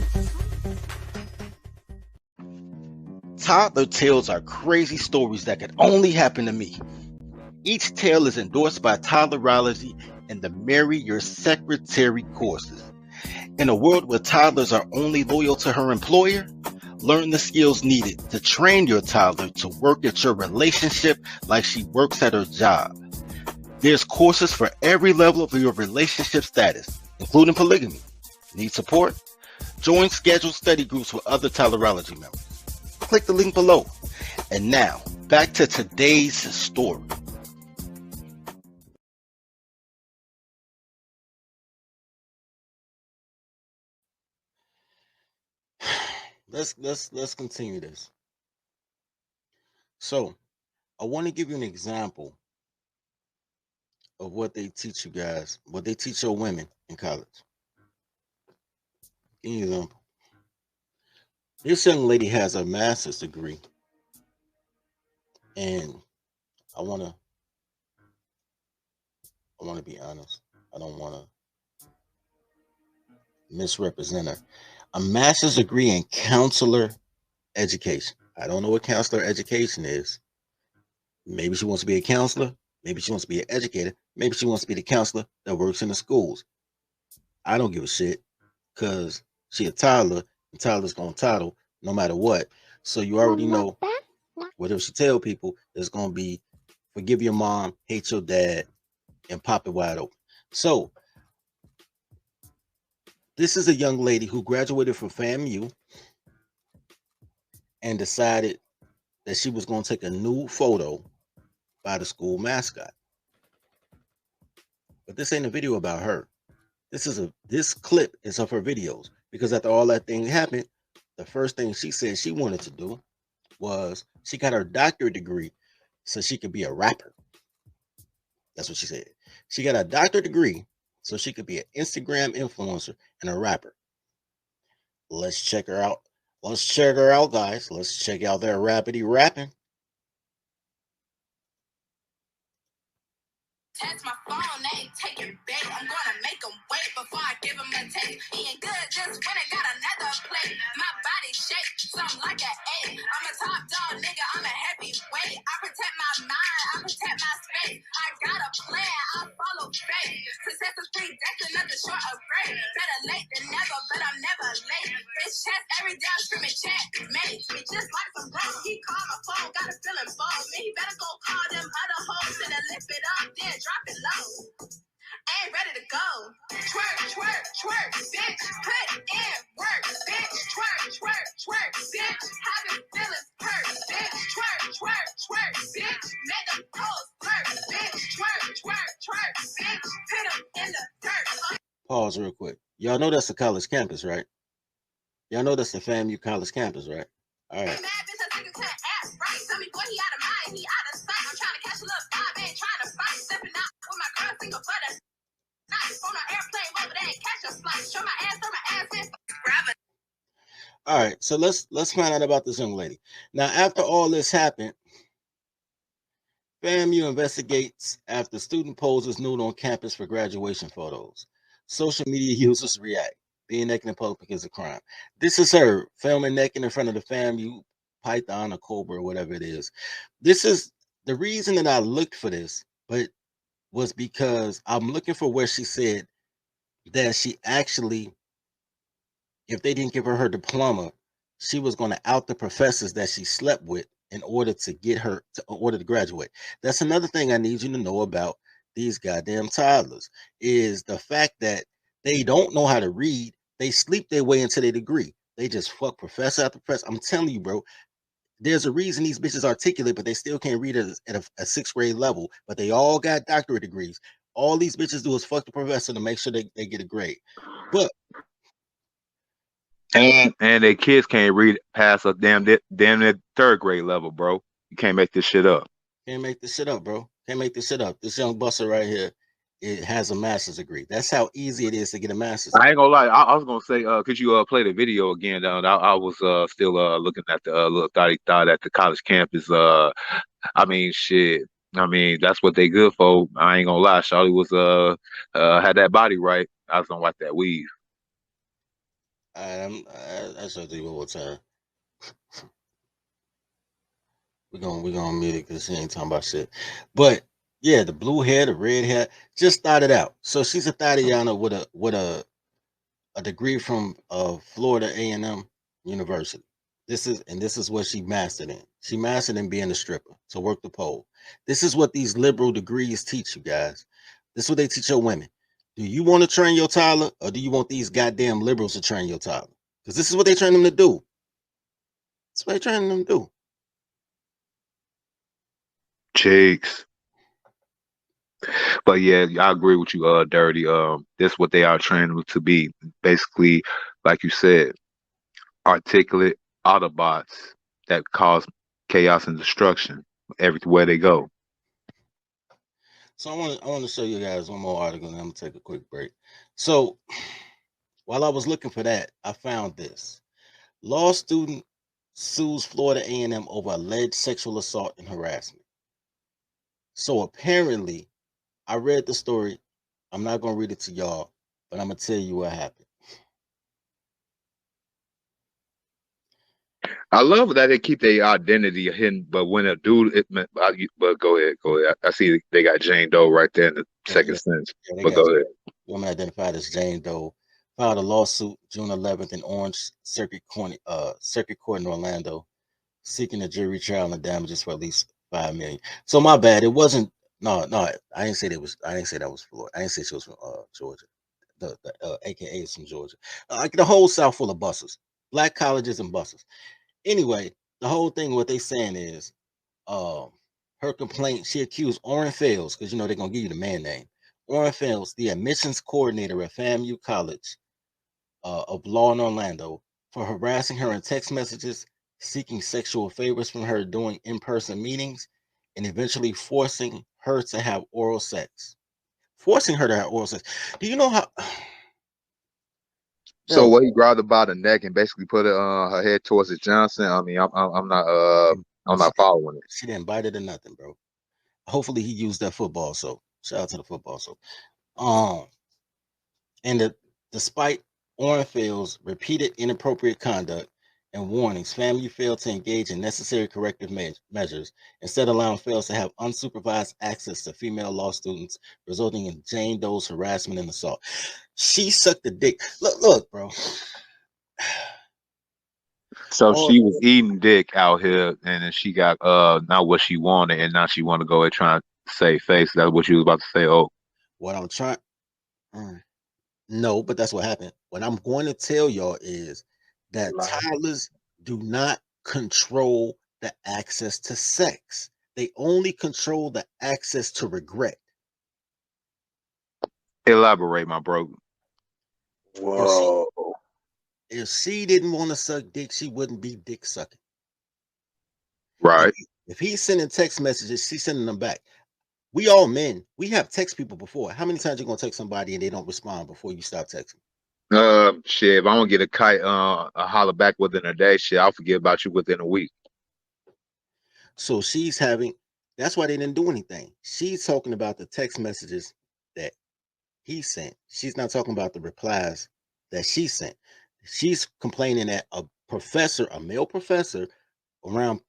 S1: Toddler tales are crazy stories that could only happen to me. Each tale is endorsed by Toddlerology and the Marry Your Secretary courses. In a world where toddlers are only loyal to her employer, learn the skills needed to train your toddler to work at your relationship like she works at her job. There's courses for every level of your relationship status, including polygamy. Need support? Join scheduled study groups with other Toddlerology members. Click the link below. And now, back to today's story. Let's continue this. So, I want to give you an example of what they teach you guys, what they teach your women in college. Give you an example. This young lady has a master's degree, and I want to be honest. I don't want to misrepresent her. A master's degree in counselor education. I don't know what counselor education is. Maybe she wants to be a counselor. Maybe she wants to be an educator. Maybe she wants to be the counselor that works in the schools. I don't give a shit because she a toddler, and toddler's going to toddle no matter what. So you already know whatever she tell people, it's going to be forgive your mom, hate your dad, and pop it wide open. So this is a young lady who graduated from FAMU and decided that she was going to take a nude photo by the school mascot. But this ain't a video about her. This clip is of her videos, because after all that thing happened, the first thing she said she wanted to do was she got her doctorate degree so she could be a rapper. That's what she said. She got a doctorate degree so she could be an Instagram influencer and a rapper. Let's check her out. Let's check her out, guys. Let's check out their rappity rapping.
S8: Text my phone, they ain't taking bait. I'm gonna make them wait before I give them a taste. He ain't good, just went and got another plate. My body shake, something like an 8. I'm a top dog, nigga, I'm a heavyweight. I protect my mind, I protect my space. I got a plan, I follow fate. Success is free, that's another short of break. Better late than never, but I'm never late. It's chest every day, I'm screaming checkmate. Just like some bro, he called my phone, got a feeling ball. Man, he better go call them other hoes and then lift it up, then drop it low. Ain't ready to go. Twerk, twerk, twerk, bitch. Put in work, bitch. Twerk, twerk, twerk, bitch. Having feelings hurt, bitch. Twerk, twerk, twerk, bitch. Make them post work, bitch. Twerk, twerk, twerk, bitch. Put them in the dirt.
S1: Pause real quick. Y'all know that's the college campus, right? Y'all know that's the FAMU college campus, right? All right.
S8: Tell me, boy, he out of mind, he out of sight. I'm trying to catch a little vibe, ain't trying to fight. Stepping out with my girl, single butter. On an airplane, but they ain't catch a flight. Show my ass in. Grab it.
S1: All right, so let's find out about this young lady. Now, after all this happened, FAMU investigates after student poses nude on campus for graduation photos. Social media users react. Being naked in public is a crime. This is her filming naked in front of the FAMU python or cobra or whatever it is. This is the reason that I looked for this, but was because I'm looking for where she said that she actually, if they didn't give her diploma, she was going to out the professors that she slept with in order to get her, in order to graduate. That's another thing I need you to know about these goddamn toddlers is the fact that they don't know how to read. They sleep their way into their degree. They just fuck professor after professor. I'm telling you, bro. There's a reason these bitches articulate, but they still can't read at a 6th grade level. But they all got doctorate degrees. All these bitches do is fuck the professor to make sure they get a grade. But
S9: and their kids can't read past a damn near 3rd grade level, bro. You can't make this shit up.
S1: Can't make this shit up, bro. Can't make this shit up. This young buster right here, it has a master's degree. That's how easy it is to get a master's.
S9: I ain't gonna lie. I was gonna say, could you play the video again? I was still looking at the little thought at the college campus. I mean, shit. I mean, that's what they good for. I ain't gonna lie. Shawty was had that body right. I was gonna like that weave.
S1: I shall do one more time. We're gonna mute it because she ain't talking about shit. But yeah, the blue hair, the red hair, just started out. So she's a Tatiana with a degree from Florida A&M University. This is what she mastered in. She mastered in being a stripper, to work the pole. This is what these liberal degrees teach you guys. This is what they teach your women. Do you want to train your toddler, or do you want these goddamn liberals to train your toddler? Because this is what they train them to do. That's what they train them to do.
S9: Cheeks. But yeah, I agree with you, Dirty. This is what they are training to be. Basically, like you said, articulate Autobots that cause chaos and destruction everywhere they go.
S1: So I want to show you guys one more article, and I'm gonna take a quick break. So while I was looking for that, I found this. Law student sues Florida A&M over alleged sexual assault and harassment. So apparently, I read the story. I'm not gonna read it to y'all, but I'm gonna tell you what happened.
S9: I love that they keep their identity hidden, but when a dude, but go ahead. I see they got Jane Doe right there in the second sentence. But go ahead.
S1: Woman identified as Jane Doe filed a lawsuit June 11th in Orange Circuit Court in Orlando, seeking a jury trial and damages for at least $5 million. So my bad. It wasn't. No. I didn't say that was Florida. I didn't say she was from Georgia. The AKA is from Georgia. Like the whole South full of buses, black colleges and buses. Anyway, the whole thing, what they saying is, her complaint. She accused Orrin Fales, because they're gonna give you the man name. Orrin Fales, the admissions coordinator at FAMU College of Law in Orlando, for harassing her in text messages, seeking sexual favors from her during in-person meetings, and eventually forcing her to have oral sex. Forcing her to have oral sex. Do you know how?
S9: So what, he grabbed her by the neck and basically put her head towards the Johnson? I mean, I'm not following it.
S1: She didn't bite it or nothing, bro. Hopefully he used that football soap. Shout out to the football soap. Despite Orrin Fales' repeated inappropriate conduct and warnings, FAMU failed to engage in necessary corrective measures, instead allowing Fales to have unsupervised access to female law students, resulting in Jane Doe's harassment and assault. She sucked the dick. Look, bro.
S9: So she was eating dick out here, and then she got not what she wanted, and now she want to go and try to save face. That's what you was about to say. Oh,
S1: what I'm trying. No, but that's what happened. What I'm going to tell y'all is that toddlers do not control the access to sex. They only control the access to regret.
S9: Elaborate, my bro.
S10: Whoa.
S1: If she didn't want to suck dick, she wouldn't be dick sucking.
S9: Right.
S1: If he's sending text messages, she's sending them back. We all men. We have text people before. How many times you gonna text somebody and they don't respond before you stop texting?
S9: Shit. If I don't get a kite, a holler back within a day, shit, I'll forget about you within a week.
S1: So she's having. That's why they didn't do anything. She's talking about the text messages that he sent. She's not talking about the replies that she sent. She's complaining that a male professor, around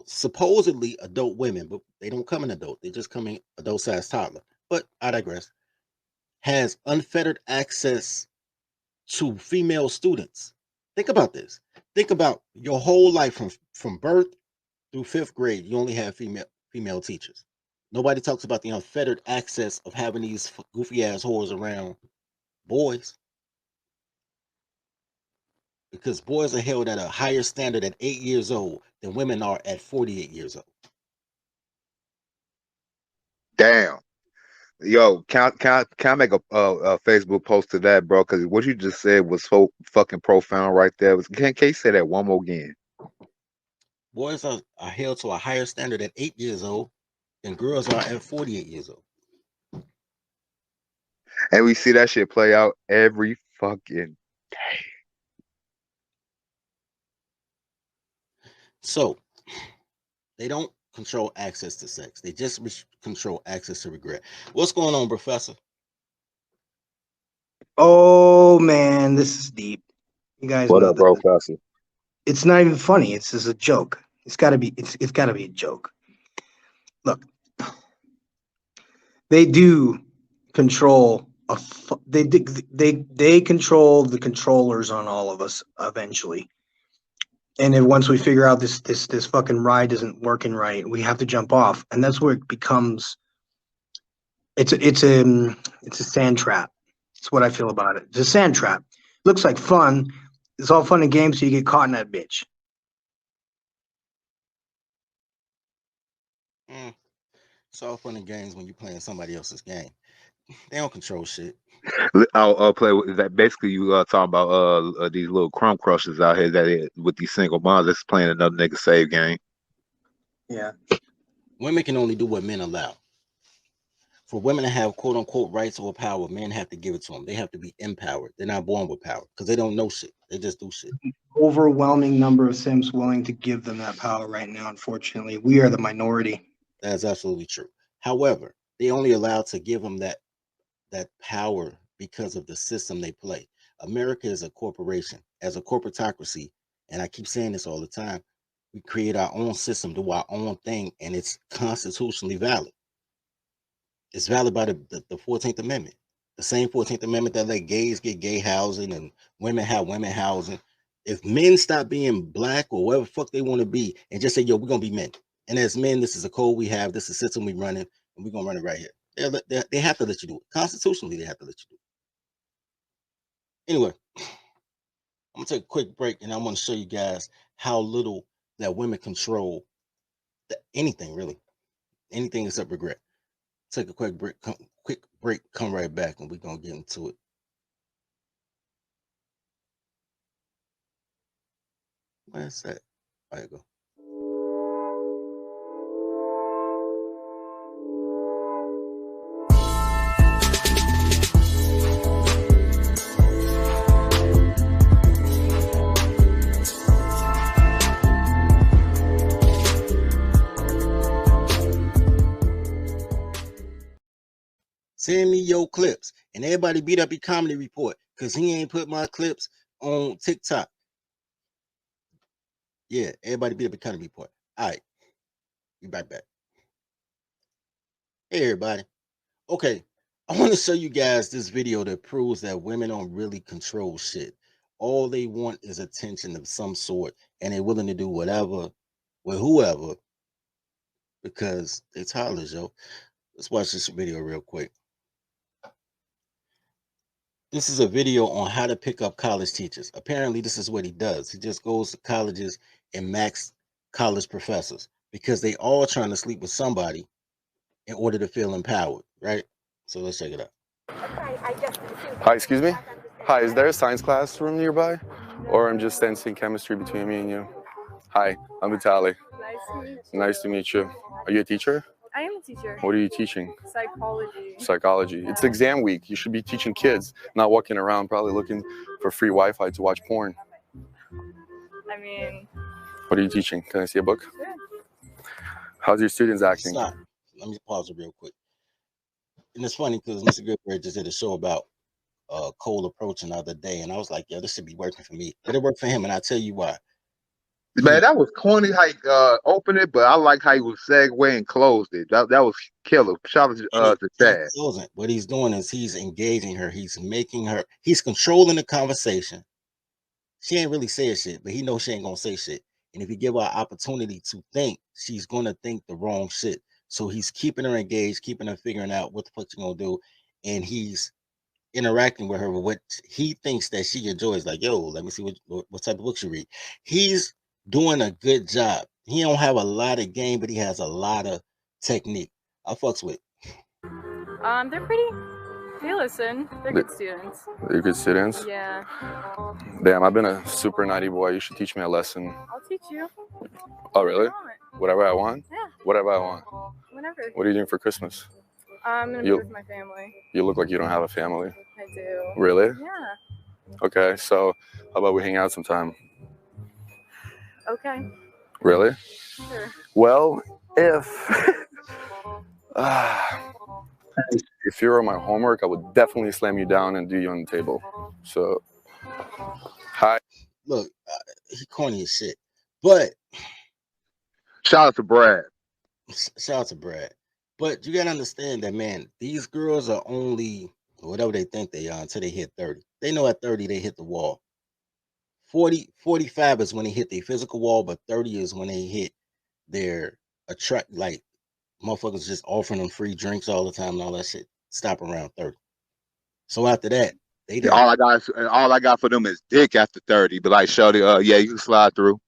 S1: supposedly adult women, but they don't come in adult. They just come in adult-sized toddler. But I digress. Has unfettered access to female students. Think about this. Think about your whole life from birth through 5th grade. You only have female teachers. Nobody talks about the unfettered access of having these goofy ass whores around boys. Because boys are held at a higher standard at 8 years old than women are at 48 years old.
S9: Damn. Yo, can I make a Facebook post to that, bro? Because what you just said was so fucking profound right there. Can you say that one more again?
S1: Boys are held to a higher standard at 8 years old than girls are at 48 years old.
S9: And we see that shit play out every fucking day.
S1: So, they don't control access to sex. They just control access to regret. What's going on, Professor?
S11: Oh man, this is deep. You guys
S9: What
S11: know
S9: up, bro,
S11: that
S9: Professor?
S11: it's not even funny. It's just a joke. It's gotta be a joke. Look, they do control they control the controllers on all of us eventually. And if once we figure out this fucking ride isn't working right, we have to jump off. And that's where it becomes it's a sand trap. That's what I feel about it. It's a sand trap. Looks like fun. It's all fun and games, so you get caught in that bitch.
S1: It's all fun and games when you're playing somebody else's game. They don't control shit.
S9: I'll play with that. Basically, you talking about these little crumb crushers out here with these single moms that's playing another nigga save game.
S11: Yeah.
S1: Women can only do what men allow. For women to have quote unquote rights or power, men have to give it to them. They have to be empowered. They're not born with power because they don't know shit. They just do shit.
S11: Overwhelming number of simps willing to give them that power right now. Unfortunately, we are the minority.
S1: That's absolutely true. However, they only allowed to give them that power because of the system they play. America is a corporation. As a corporatocracy, and I keep saying this all the time, we create our own system, do our own thing, and it's constitutionally valid. It's valid by the 14th Amendment. The same 14th Amendment that let gays get gay housing and women have women housing. If men stop being black or whatever the fuck they want to be and just say, yo, we're going to be men. And as men, this is a code we have, this is a system we running, and we're going to run it right here. They have to let you do it. Constitutionally, they have to let you do it. Anyway, I'm going to take a quick break, and I'm going to show you guys how little that women control anything, really. Anything except regret. Take a quick break, come right back, and we're going to get into it. Where's that? There you go. Send me your clips. And everybody beat up your comedy report because he ain't put my clips on TikTok. Yeah, everybody beat up your comedy report. All right. Be right back. Hey, everybody. Okay. I want to show you guys this video that proves that women don't really control shit. All they want is attention of some sort, and they're willing to do whatever with whoever because they're toddlers, yo. Let's watch this video real quick. This is a video on how to pick up college teachers. Apparently, this is what he does. He just goes to colleges and maxes college professors because they all trying to sleep with somebody in order to feel empowered, right? So let's check it out.
S12: Hi, excuse me? Hi, is there a science classroom nearby? Or I'm just sensing chemistry between me and you. Hi, I'm Vitaly. Nice to meet you. Are you a teacher?
S13: I am a teacher.
S12: What are you teaching?
S13: Psychology.
S12: Psychology. It's exam week. You should be teaching kids, not walking around probably looking for free Wi-Fi to watch porn.
S13: I mean...
S12: What are you teaching? Can I see a book?
S13: Sure.
S12: How's your students acting?
S1: Stop. Let me pause it real quick. And it's funny because Mr. Goodbird just did a show about cold approaching the other day, and I was like, yeah, this should be working for me. But it worked for him, and I'll tell you why.
S9: Man, that was corny how he opened it, but I like how he was segue and closed it. That was killer. Shout out to Chad.
S1: What he's doing is he's engaging her. He's making her. He's controlling the conversation. She ain't really saying shit, but he knows she ain't gonna say shit. And if you give her an opportunity to think, she's gonna think the wrong shit. So he's keeping her engaged, keeping her figuring out what the fuck she's gonna do, and he's interacting with her with what he thinks that she enjoys. Like, yo, let me see what type of books you read. He's doing a good job. He don't have a lot of game, but he has a lot of technique. I fucks with.
S13: They're pretty. They listen. They're good students.
S12: They're good students?
S13: Yeah.
S12: Damn, I've been a super naughty boy. You should teach me a lesson.
S13: I'll teach you.
S12: Oh, really? Whatever I want?
S13: Yeah.
S12: Whatever I want.
S13: Whenever.
S12: What are you doing for Christmas?
S13: I'm gonna be with my family.
S12: You look like you don't have a family.
S13: I do.
S12: Really?
S13: Yeah.
S12: Okay, so how about we hang out sometime?
S13: Okay.
S12: Really?
S13: Sure.
S12: Well, if you were on my homework, I would definitely slam you down and do you on the table. So, hi.
S1: Look, he corny as shit, but
S9: shout out to Brad.
S1: Shout out to Brad. But you gotta understand that, man, these girls are only whatever they think they are until they hit 30. They know at 30 they hit the wall. 45 is when they hit their physical wall, but 30 is when they hit their attract, like motherfuckers just offering them free drinks all the time and all that shit. Stop around 30. So after that, they done.
S9: All I got for them is dick after 30. But like, shorty, yeah, you can slide through.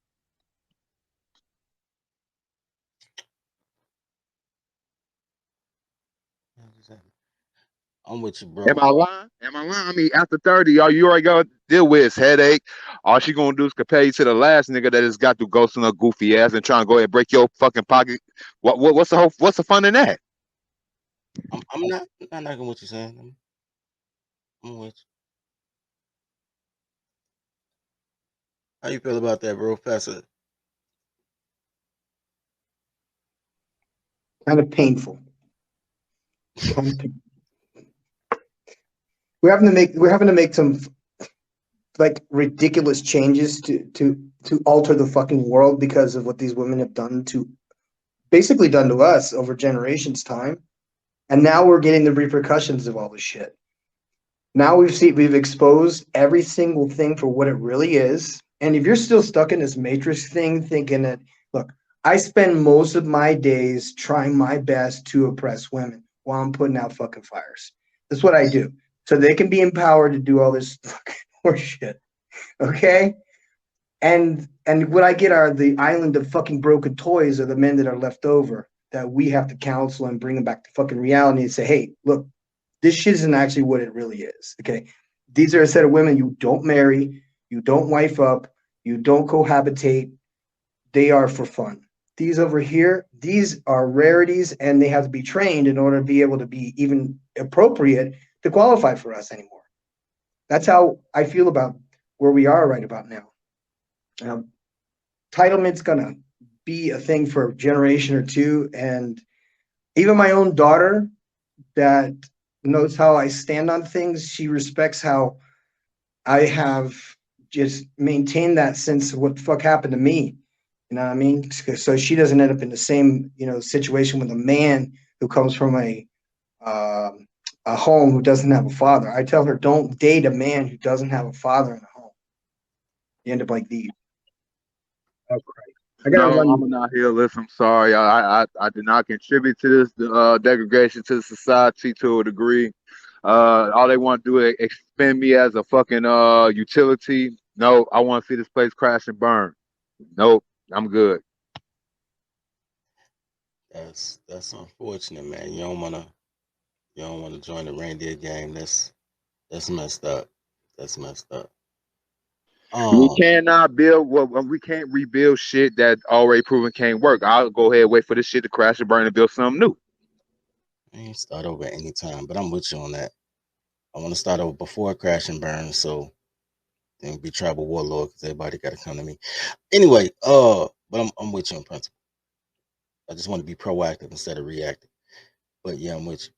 S1: I'm with you, bro.
S9: Am I lying? I mean, after 30, all you already got to deal with is headache. All she gonna do is compare you to the last nigga that has got through ghosting a goofy ass and trying to go ahead and break your fucking pocket. What's the fun in that?
S1: I'm not knocking what you're saying. I'm with you. How you feel about that, bro? Pastor?
S11: Kind of painful. We're having to make some like ridiculous changes to alter the fucking world because of what these women have done to us over generations time. And now we're getting the repercussions of all this shit. Now we've exposed every single thing for what it really is. And if you're still stuck in this matrix thing, thinking that, look, I spend most of my days trying my best to oppress women while I'm putting out fucking fires. That's what I do. So they can be empowered to do all this fucking horseshit. Okay? And what I get are the island of fucking broken toys of the men that are left over that we have to counsel and bring them back to fucking reality and say, hey, look, this shit isn't actually what it really is. Okay? These are a set of women you don't marry, you don't wife up, you don't cohabitate. They are for fun. These over here, these are rarities, and they have to be trained in order to be able to be even appropriate to qualify for us anymore. That's how I feel about where we are right about now. Entitlement's gonna be a thing for a generation or two, and even my own daughter that knows how I stand on things, she respects how I have just maintained that sense of what the fuck happened to me. You know what I mean? So she doesn't end up in the same, situation with a man who comes from a home who doesn't have a father. I tell her, don't date a man who doesn't have a father in the home. You end up like these. Oh, Christ. I gotta run.
S9: I'm not here. Listen, I'm sorry. I did not contribute to this degradation to society to a degree. All they want to do is expend me as a fucking utility. No, I want to see this place crash and burn. Nope, I'm good.
S1: That's unfortunate, man. You don't wanna join the reindeer game. That's messed up. That's messed up.
S9: We cannot build we can't rebuild shit that already proven can't work. I'll go ahead and wait for this shit to crash and burn and build something new.
S1: I ain't start over at any time, but I'm with you on that. I want to start over before crash and burn, so then be tribal warlord because everybody got to come to me. Anyway, but I'm with you on principle. I just want to be proactive instead of reactive. But yeah, I'm with you.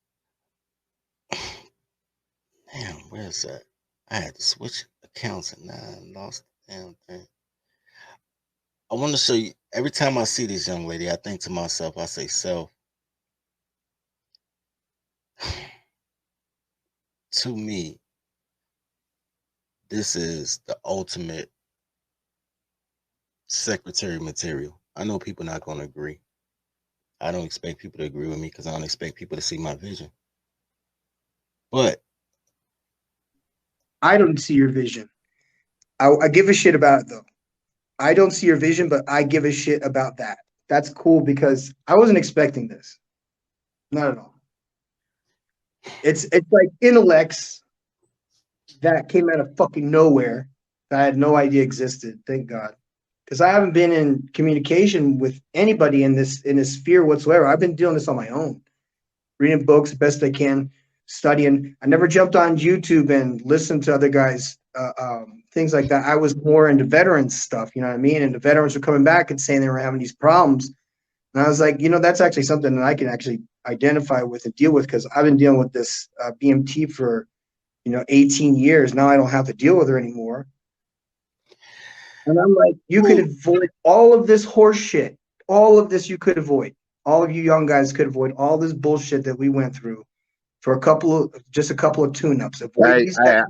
S1: Damn, where's that? I had to switch accounts and now I lost the damn thing. I want to show you, every time I see this young lady, I think to myself, I say, self, to me, this is the ultimate secretary material. I know people not going to agree. I don't expect people to agree with me because I don't expect people to see my vision. But
S11: I don't see your vision. I give a shit about it though. I don't see your vision, but I give a shit about that. That's cool because I wasn't expecting this. Not at all. It's like intellects that came out of fucking nowhere that I had no idea existed. Thank God. Because I haven't been in communication with anybody in this sphere whatsoever. I've been doing this on my own, reading books the best I can, studying. I never jumped on YouTube and listened to other guys, things like that. I was more into veterans stuff, you know what I mean? And the veterans were coming back and saying they were having these problems. And I was like, that's actually something that I can actually identify with and deal with because I've been dealing with this BMT for, 18 years. Now I don't have to deal with her anymore. And I'm like, you could avoid all of this horse shit. All of this you could avoid. All of you young guys could avoid all this bullshit that we went through for just a couple of tune-ups. Avoid these guys.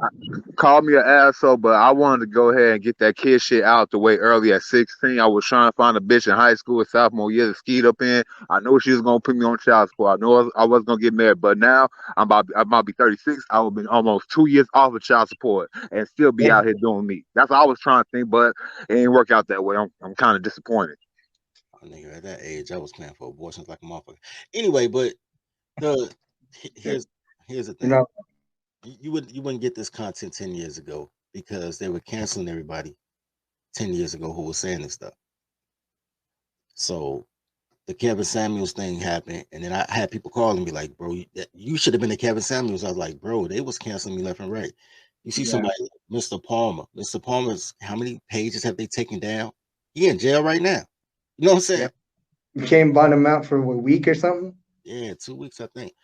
S9: Call me an asshole, but I wanted to go ahead and get that kid shit out the way early at 16. I was trying to find a bitch in high school, sophomore year to skeet up in. I know she was gonna put me on child support. I know I wasn't gonna get married, but now I'm about to be 36. I would have been almost 2 years off of child support and still be out here doing me. That's what I was trying to think, but it ain't work out that way. I'm kind of disappointed.
S1: Oh, nigga, at that age, I was planning for abortions like a motherfucker. Anyway, but here's the thing. You wouldn't get this content 10 years ago because they were canceling everybody 10 years ago who was saying this stuff. So the Kevin Samuels thing happened, and then I had people calling me like, bro, you should have been the Kevin Samuels. I was like, bro, they was canceling me left and right. You see somebody like Mr. Palmer. Mr. Palmer's, how many pages have they taken down? He in jail right now. You know what I'm saying?
S11: You came bond him out for a week or something?
S1: Yeah, 2 weeks, I think.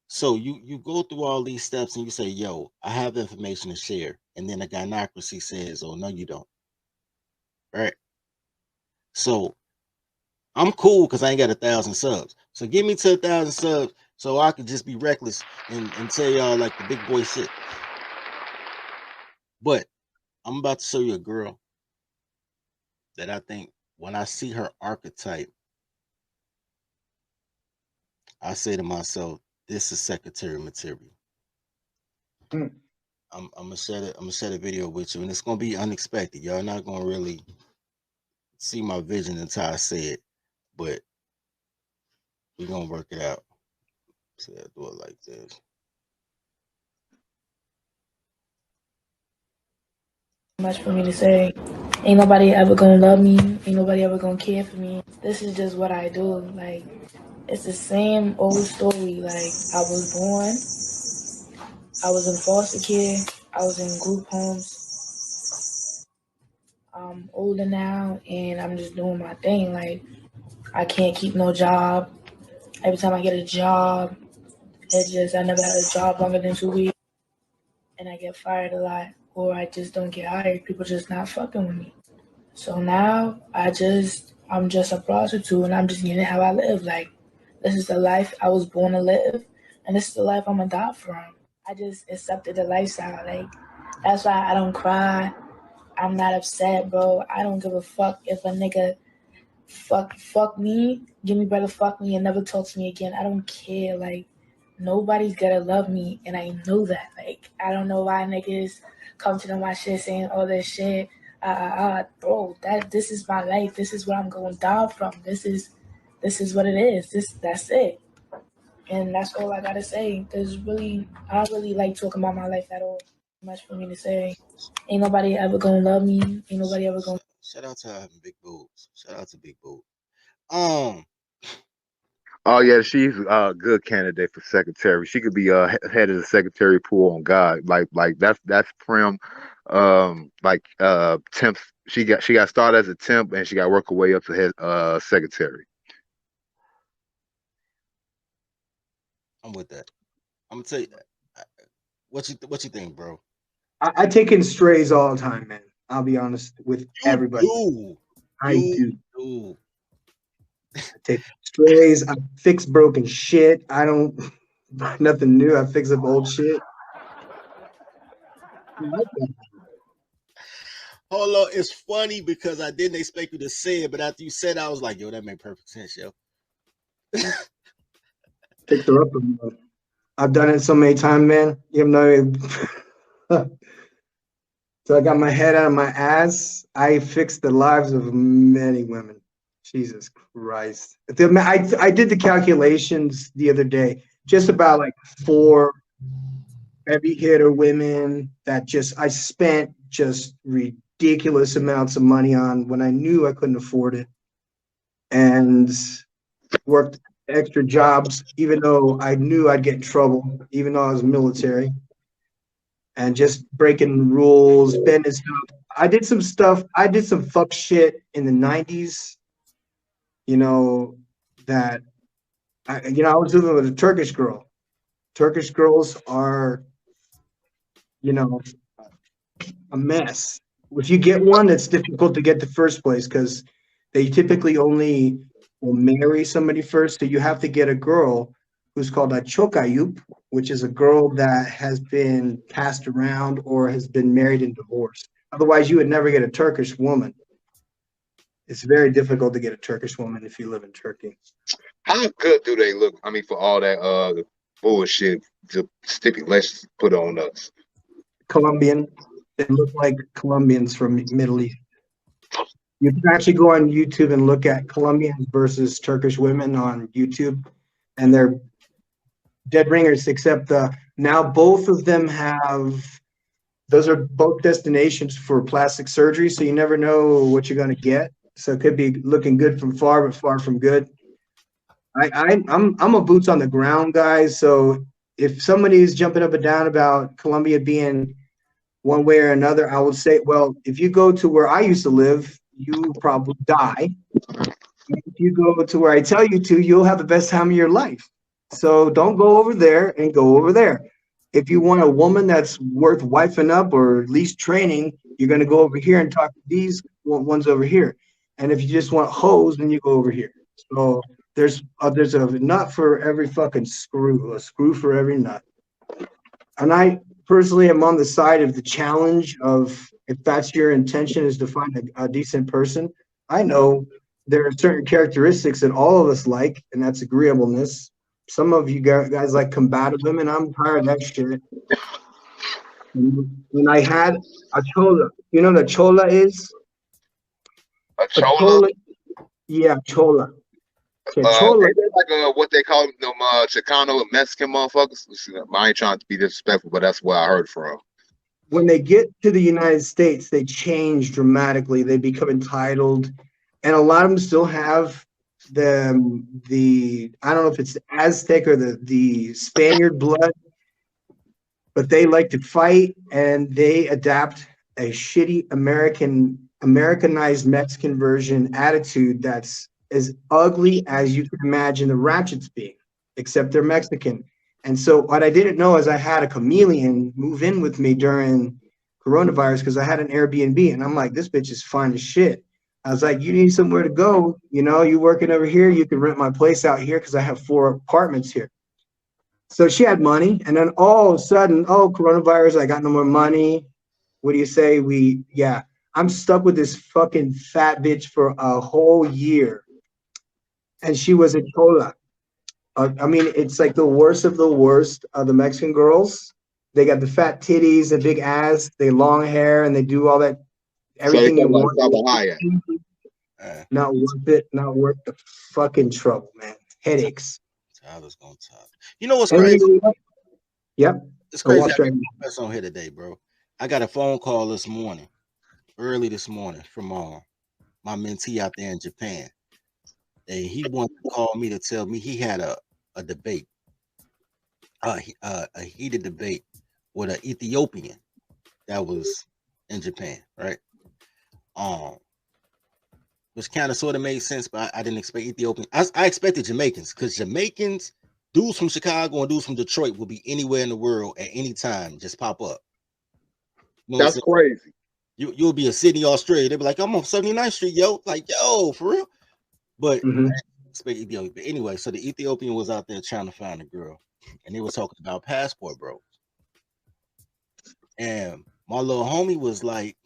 S1: So you go through all these steps and you say, yo, I have information to share. And then the gynocracy says, oh, no, you don't. Right? So I'm cool because I ain't got 1,000 subs. So give me to 1,000 subs so I could just be reckless and tell y'all like the big boy shit. But I'm about to show you a girl that I think when I see her archetype, I say to myself, this is secretary material. I'm gonna share a video with you, and it's gonna be unexpected. Y'all not gonna really see my vision until I say it, but we're gonna work it out. So I do it like this.
S2: Much for me to say. Ain't nobody ever gonna love me. Ain't nobody ever gonna care for me. This is just what I do. Like, it's the same old story. Like, I was born, I was in foster care, I was in group homes. I'm older now, and I'm just doing my thing. Like, I can't keep no job. Every time I get a job, I never had a job longer than 2 weeks, and I get fired a lot, or I just don't get hired. People just not fucking with me. So now I'm just a prostitute, and I'm just getting how I live. Like, this is the life I was born to live, and this is the life I'm gonna die from. I just accepted the lifestyle. Like, that's why I don't cry. I'm not upset, bro. I don't give a fuck if a nigga fuck me, give me better fuck me, and never talk to me again. I don't care. Like, nobody's gonna love me, and I know that. Like, I don't know why niggas come to my shit saying all this shit. Bro, this is my life. This is what I'm going to die from. This is what it is. That's it. And that's all I gotta say. I don't really like talking about my life at all. Much for me to say. Ain't nobody ever gonna love me. Ain't nobody ever gonna.
S1: Shout out to having big boobs. Shout out to Big Boob.
S9: Oh yeah, she's a good candidate for secretary. She could be head of the secretary pool on God. Like that's prim. Temp. She got started as a temp and she got work her way up to head secretary.
S1: I'm with that. I'm gonna tell you what you think, bro.
S11: I take in strays all the time, man. I'll be honest with everybody. I do. I take strays. I fix broken shit. I don't buy nothing new. I fix up old shit.
S1: Hold on, it's funny because I didn't expect you to say it, but after you said it, I was like, yo, that made perfect sense, yo.
S11: Picked her up. I've done it so many times, man. You know, so I got my head out of my ass. I fixed the lives of many women. Jesus Christ. I did the calculations the other day, just about like 4 heavy hitter women that I spent just ridiculous amounts of money on when I knew I couldn't afford it, and worked extra jobs, even though I knew I'd get in trouble, even though I was military, and just breaking rules, bending stuff. I did some stuff. I did some fuck shit in the 90s, you know, that I was living with a Turkish girl. Turkish girls are, you know, a mess. If you get one, it's difficult to get the first place because they typically only will marry somebody first. So you have to get a girl who's called a chokayup, which is a girl that has been passed around or has been married and divorced. Otherwise, you would never get a Turkish woman. It's very difficult to get a Turkish woman if you live in Turkey.
S9: How good do they look? I mean, for all that bullshit, the stipulations put on us.
S11: Colombian. They look like Colombians from Middle East. You can actually go on YouTube and look at Colombians versus Turkish women on YouTube, and they're dead ringers, except now both of them those are both destinations for plastic surgery, so you never know what you're going to get. So it could be looking good from far, but far from good. I'm a boots on the ground guy, so if somebody is jumping up and down about Colombia being one way or another, I would say, well, if you go to where I used to live, you probably die. If you go to where I tell you to, you'll have the best time of your life. So don't go over there and go over there. If you want a woman that's worth wifing up or at least training, you're going to go over here and talk to these ones over here. And if you just want hoes, then you go over here. So there's a nut for every fucking screw, a screw for every nut. And I personally am on the side of the challenge of, if that's your intention, is to find a decent person. I know there are certain characteristics that all of us like, and that's agreeableness. Some of you guys like combative women. I'm tired of that shit. When I had a chola, you know what a chola is?
S9: A chola?
S11: Yeah, chola. Okay,
S9: chola. Like what they call them Chicano and Mexican motherfuckers. I ain't trying to be disrespectful, but that's where I heard from.
S11: When they get to the United States, they change dramatically. They become entitled, and a lot of them still have the I don't know if it's the Aztec or the Spaniard blood, but they like to fight, and they adapt a shitty Americanized Mexican version attitude that's as ugly as you can imagine the Ratchets being, except they're Mexican. And so what I didn't know is I had a chameleon move in with me during coronavirus because I had an Airbnb, and I'm like, this bitch is fine as shit. I was like, you need somewhere to go. You know, you working over here, you can rent my place out here because I have 4 apartments here. So she had money, and then all of a sudden, coronavirus, I got no more money. What do you say? I'm stuck with this fucking fat bitch for a whole year. And she was a chola. I mean, it's like the worst of the worst of the Mexican girls. They got the fat titties, the big ass, they long hair, and they do all that, everything you want. Not worth it. Not worth the fucking trouble, man. Headaches.
S1: Tyler's gonna talk. You know what's crazy?
S11: Yep.
S1: It's crazy. I got my on here today, bro. I got a phone call early this morning, from my mentee out there in Japan. And he wanted to call me to tell me he had a debate, a heated debate with an Ethiopian that was in Japan, right? Which kind of sort of made sense, but I didn't expect Ethiopian. I expected Jamaicans, because Jamaicans, dudes from Chicago and dudes from Detroit will be anywhere in the world at any time, just pop up. You know
S9: that's crazy.
S1: You'll be in Sydney, Australia. They'll be like, I'm on 79th Street, yo. Like, yo, for real? But I expect Ethiopia. But anyway, so the Ethiopian was out there trying to find a girl, and they were talking about passport bros. And my little homie was like,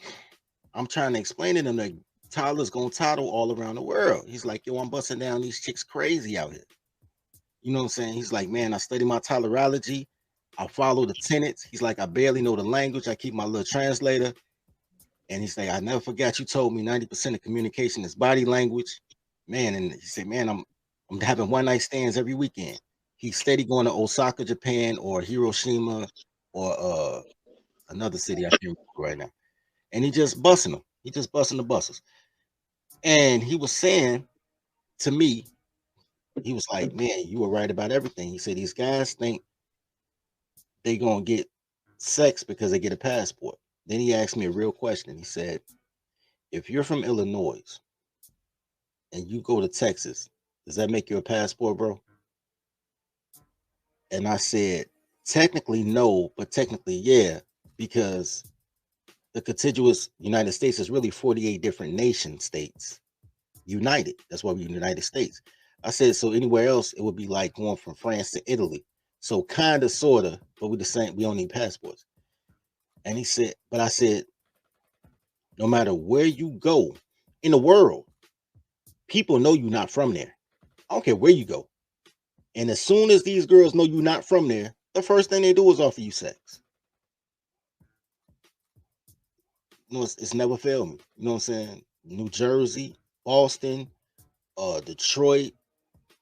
S1: I'm trying to explain to them that Tyler's gonna toddle all around the world. He's like, yo, I'm busting down these chicks crazy out here. You know what I'm saying? He's like, man, I study my tolerology. I follow the tenets. He's like, I barely know the language. I keep my little translator. And he's like, I never forgot you told me 90% of communication is body language. Man, and he said, man, I'm having one night stands every weekend. He's steady going to Osaka, Japan, or Hiroshima, or another city I can't remember right now. And he just busting them. He just busting the buses. And he was saying to me, he was like, man, you were right about everything. He said, these guys think they gonna get sex because they get a passport. Then he asked me a real question. He said, if you're from Illinois and you go to Texas, does that make you a passport, bro? And I said, technically no, but technically yeah, because the contiguous United States is really 48 different nation states united. That's why we're United States. I said, so anywhere else, it would be like going from France to Italy. So kind of, sort of, but we're the same. We don't need passports. And he said, but I said, no matter where you go in the world, people know you're not from there. I don't care where you go. And as soon as these girls know you're not from there, the first thing they do is offer you sex. You know, it's never failed me. You know what I'm saying? New Jersey, Boston, Detroit,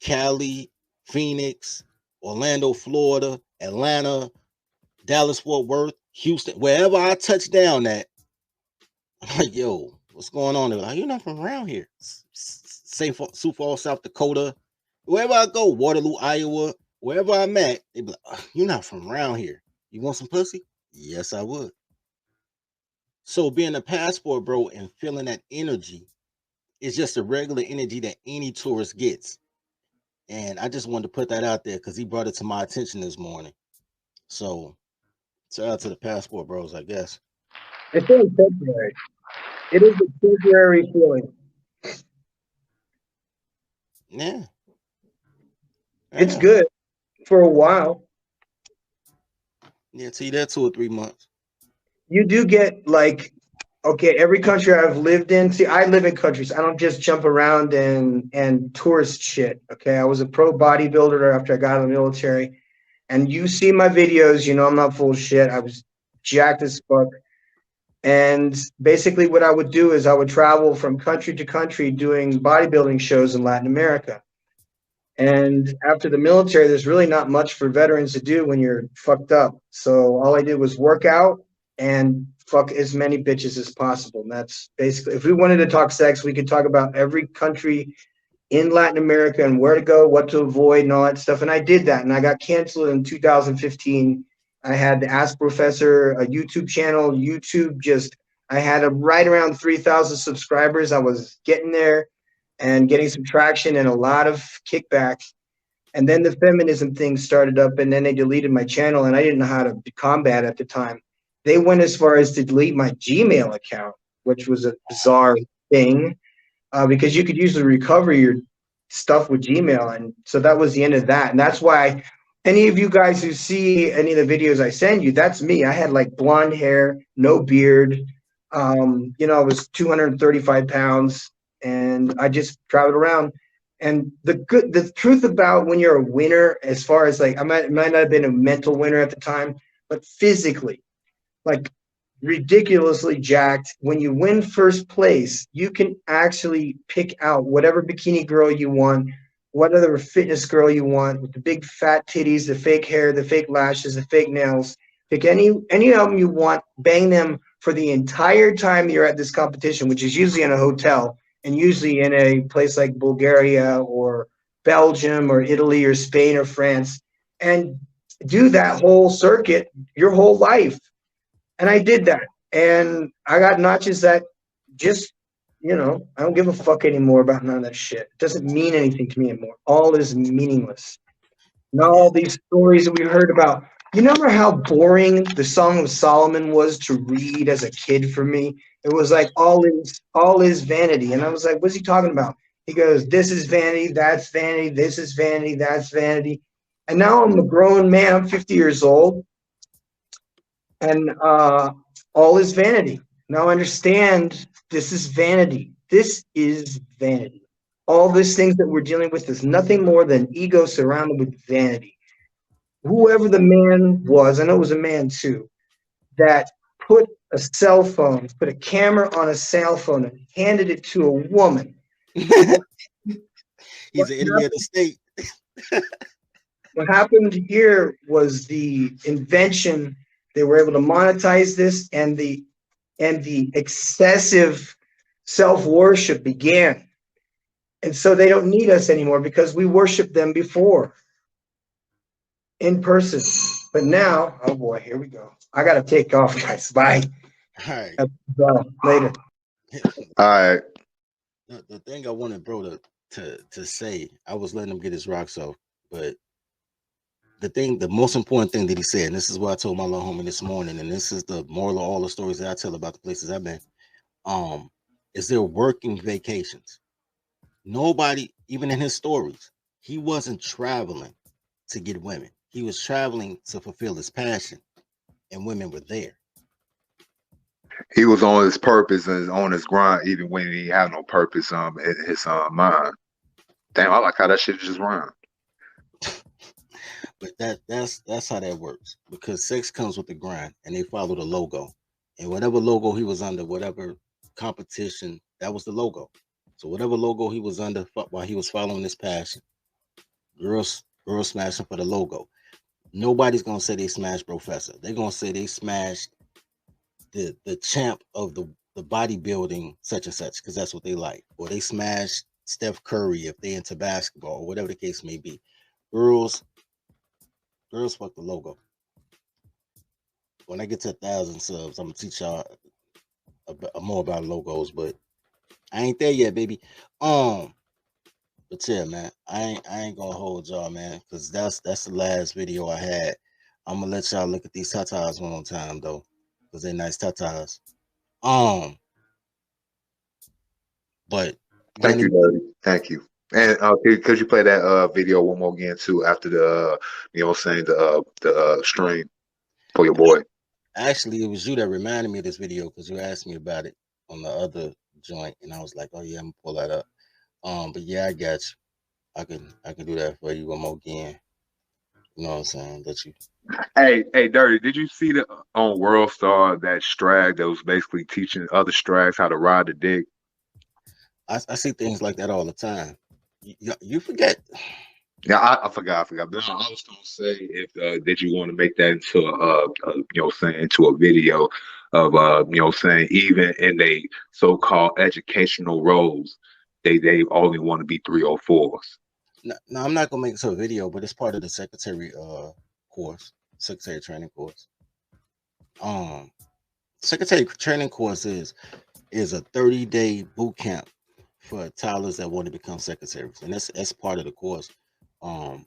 S1: Cali, Phoenix, Orlando, Florida, Atlanta, Dallas, Fort Worth, Houston, wherever I touch down at, I'm like, yo, what's going on? They're like, you're not from around here. St. Sioux Falls, South Dakota, wherever I go, Waterloo, Iowa, wherever I'm at, they be like, you're not from around here. You want some pussy? Yes, I would. So being a passport, bro, and feeling that energy is just a regular energy that any tourist gets. And I just wanted to put that out there because he brought it to my attention this morning. So shout out to the passport bros, I guess.
S11: It's only temporary. It is a temporary feeling.
S1: Yeah.
S11: It's good for a while.
S1: Yeah, see that 2 or 3 months.
S11: You do get like, okay, every country I've lived in. See, I live in countries. I don't just jump around and tourist shit. Okay, I was a pro bodybuilder after I got out of the military, and you see my videos. You know I'm not full of shit. I was jacked as fuck. And basically, what I would do is I would travel from country to country doing bodybuilding shows in Latin America. And after the military, there's really not much for veterans to do when you're fucked up. So all I did was work out and fuck as many bitches as possible. And that's basically, if we wanted to talk sex, we could talk about every country in Latin America and where to go, what to avoid, and all that stuff. And I did that. And I got canceled in 2015. I had the Ask Professor, a YouTube channel. I had right around 3,000 subscribers. I was getting there and getting some traction and a lot of kickbacks. And then the feminism thing started up, and then they deleted my channel, and I didn't know how to combat at the time. They went as far as to delete my Gmail account, which was a bizarre thing, because you could usually recover your stuff with Gmail. And so that was the end of that. And that's why any of you guys who see any of the videos I send you, that's me. I had like blonde hair, no beard. I was 235 pounds. And I just traveled around. And the truth about when you're a winner, as far as like, I might not have been a mental winner at the time, but physically, like ridiculously jacked. When you win first place, you can actually pick out whatever bikini girl you want, whatever fitness girl you want, with the big fat titties, the fake hair, the fake lashes, the fake nails. Pick any of them you want, bang them for the entire time you're at this competition, which is usually in a hotel. And usually in a place like Bulgaria or Belgium or Italy or Spain or France, and do that whole circuit your whole life. And I did that. And I got notches that just, I don't give a fuck anymore about none of that shit. It doesn't mean anything to me anymore. All is meaningless. Not all these stories that we heard about. You remember how boring the Song of Solomon was to read as a kid for me? It was like all is vanity. And I was like, what's he talking about? He goes, this is vanity, that's vanity, this is vanity, that's vanity. And now I'm a grown man, I'm 50 years old, and all is vanity. Now I understand this is vanity. This is vanity. all these things that we're dealing with is nothing more than ego surrounded with vanity. Whoever the man was, I know it was a man too, that put a cell phone, put a camera on a cell phone and handed it to a woman.
S1: He's an enemy of the state.
S11: What happened here was the invention. They were able to monetize this, and the excessive self-worship began. And so they don't need us anymore because we worshiped them before in person. But now, oh boy, here we go. I got to take off, guys. Bye.
S1: All right.
S11: Later.
S9: All right.
S1: The thing I wanted bro to say, I was letting him get his rocks off, but the most important thing that he said, and this is what I told my little homie this morning, and this is the moral of all the stories that I tell about the places I've been, is they're working vacations. Nobody, even in his stories, he wasn't traveling to get women. He was traveling to fulfill his passion, and women were there.
S9: He was on his purpose and on his grind, even when he had no purpose in his mind. Damn, I like how that shit just rhymed.
S1: But that's how that works, because sex comes with the grind, and they follow the logo, and whatever logo he was under, whatever competition, that was the logo. So whatever logo he was under while he was following his passion, girls smashing for the logo. Nobody's gonna say they smashed Professor. They're gonna say they smashed the champ of the bodybuilding such and such, because that's what they like. Or they smashed Steph Curry if they into basketball, or whatever the case may be. Girls fuck the logo. When I get to 1,000 subs, I'm gonna teach y'all more about logos, but I ain't there yet, baby. But yeah, man, I ain't gonna hold y'all, man, because that's the last video I had. I'm gonna let y'all look at these tatas one more time though, because they're nice tatas. But
S9: thank you, Dirty. Thank you. And could you play that video one more again too after the you know what I'm saying, the stream for your boy?
S1: Actually, it was you that reminded me of this video, because you asked me about it on the other joint, and I was like, oh yeah, I'm gonna pull that up. But yeah, I got you. I can do that for you one more again. You know what I'm saying? That you.
S9: Hey, Dirty, did you see the on World Star that Strag that was basically teaching other Strags how to ride the dick?
S1: I see things like that all the time. You forget.
S9: Yeah, I forgot. But I was gonna say, if did you want to make that into you know, saying into a video of you know, saying even in they so-called educational roles, they only want to be 304s.
S1: No, I'm not gonna make it to a video, but it's part of the secretary secretary training course. Secretary training course is a 30-day boot camp for toddlers that want to become secretaries, and that's part of the course. You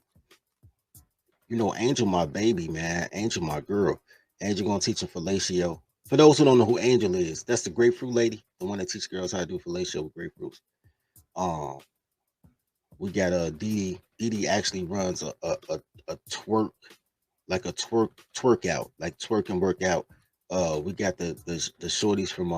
S1: know, Angel, my baby, man, Angel, my girl, Angel gonna teach them fellatio. For those who don't know who Angel is, that's the grapefruit lady, the one that teaches girls how to do fellatio with grapefruits. We got Dee Dee actually runs a twerk, like a twerk out, like twerk and work out. We got the shorties from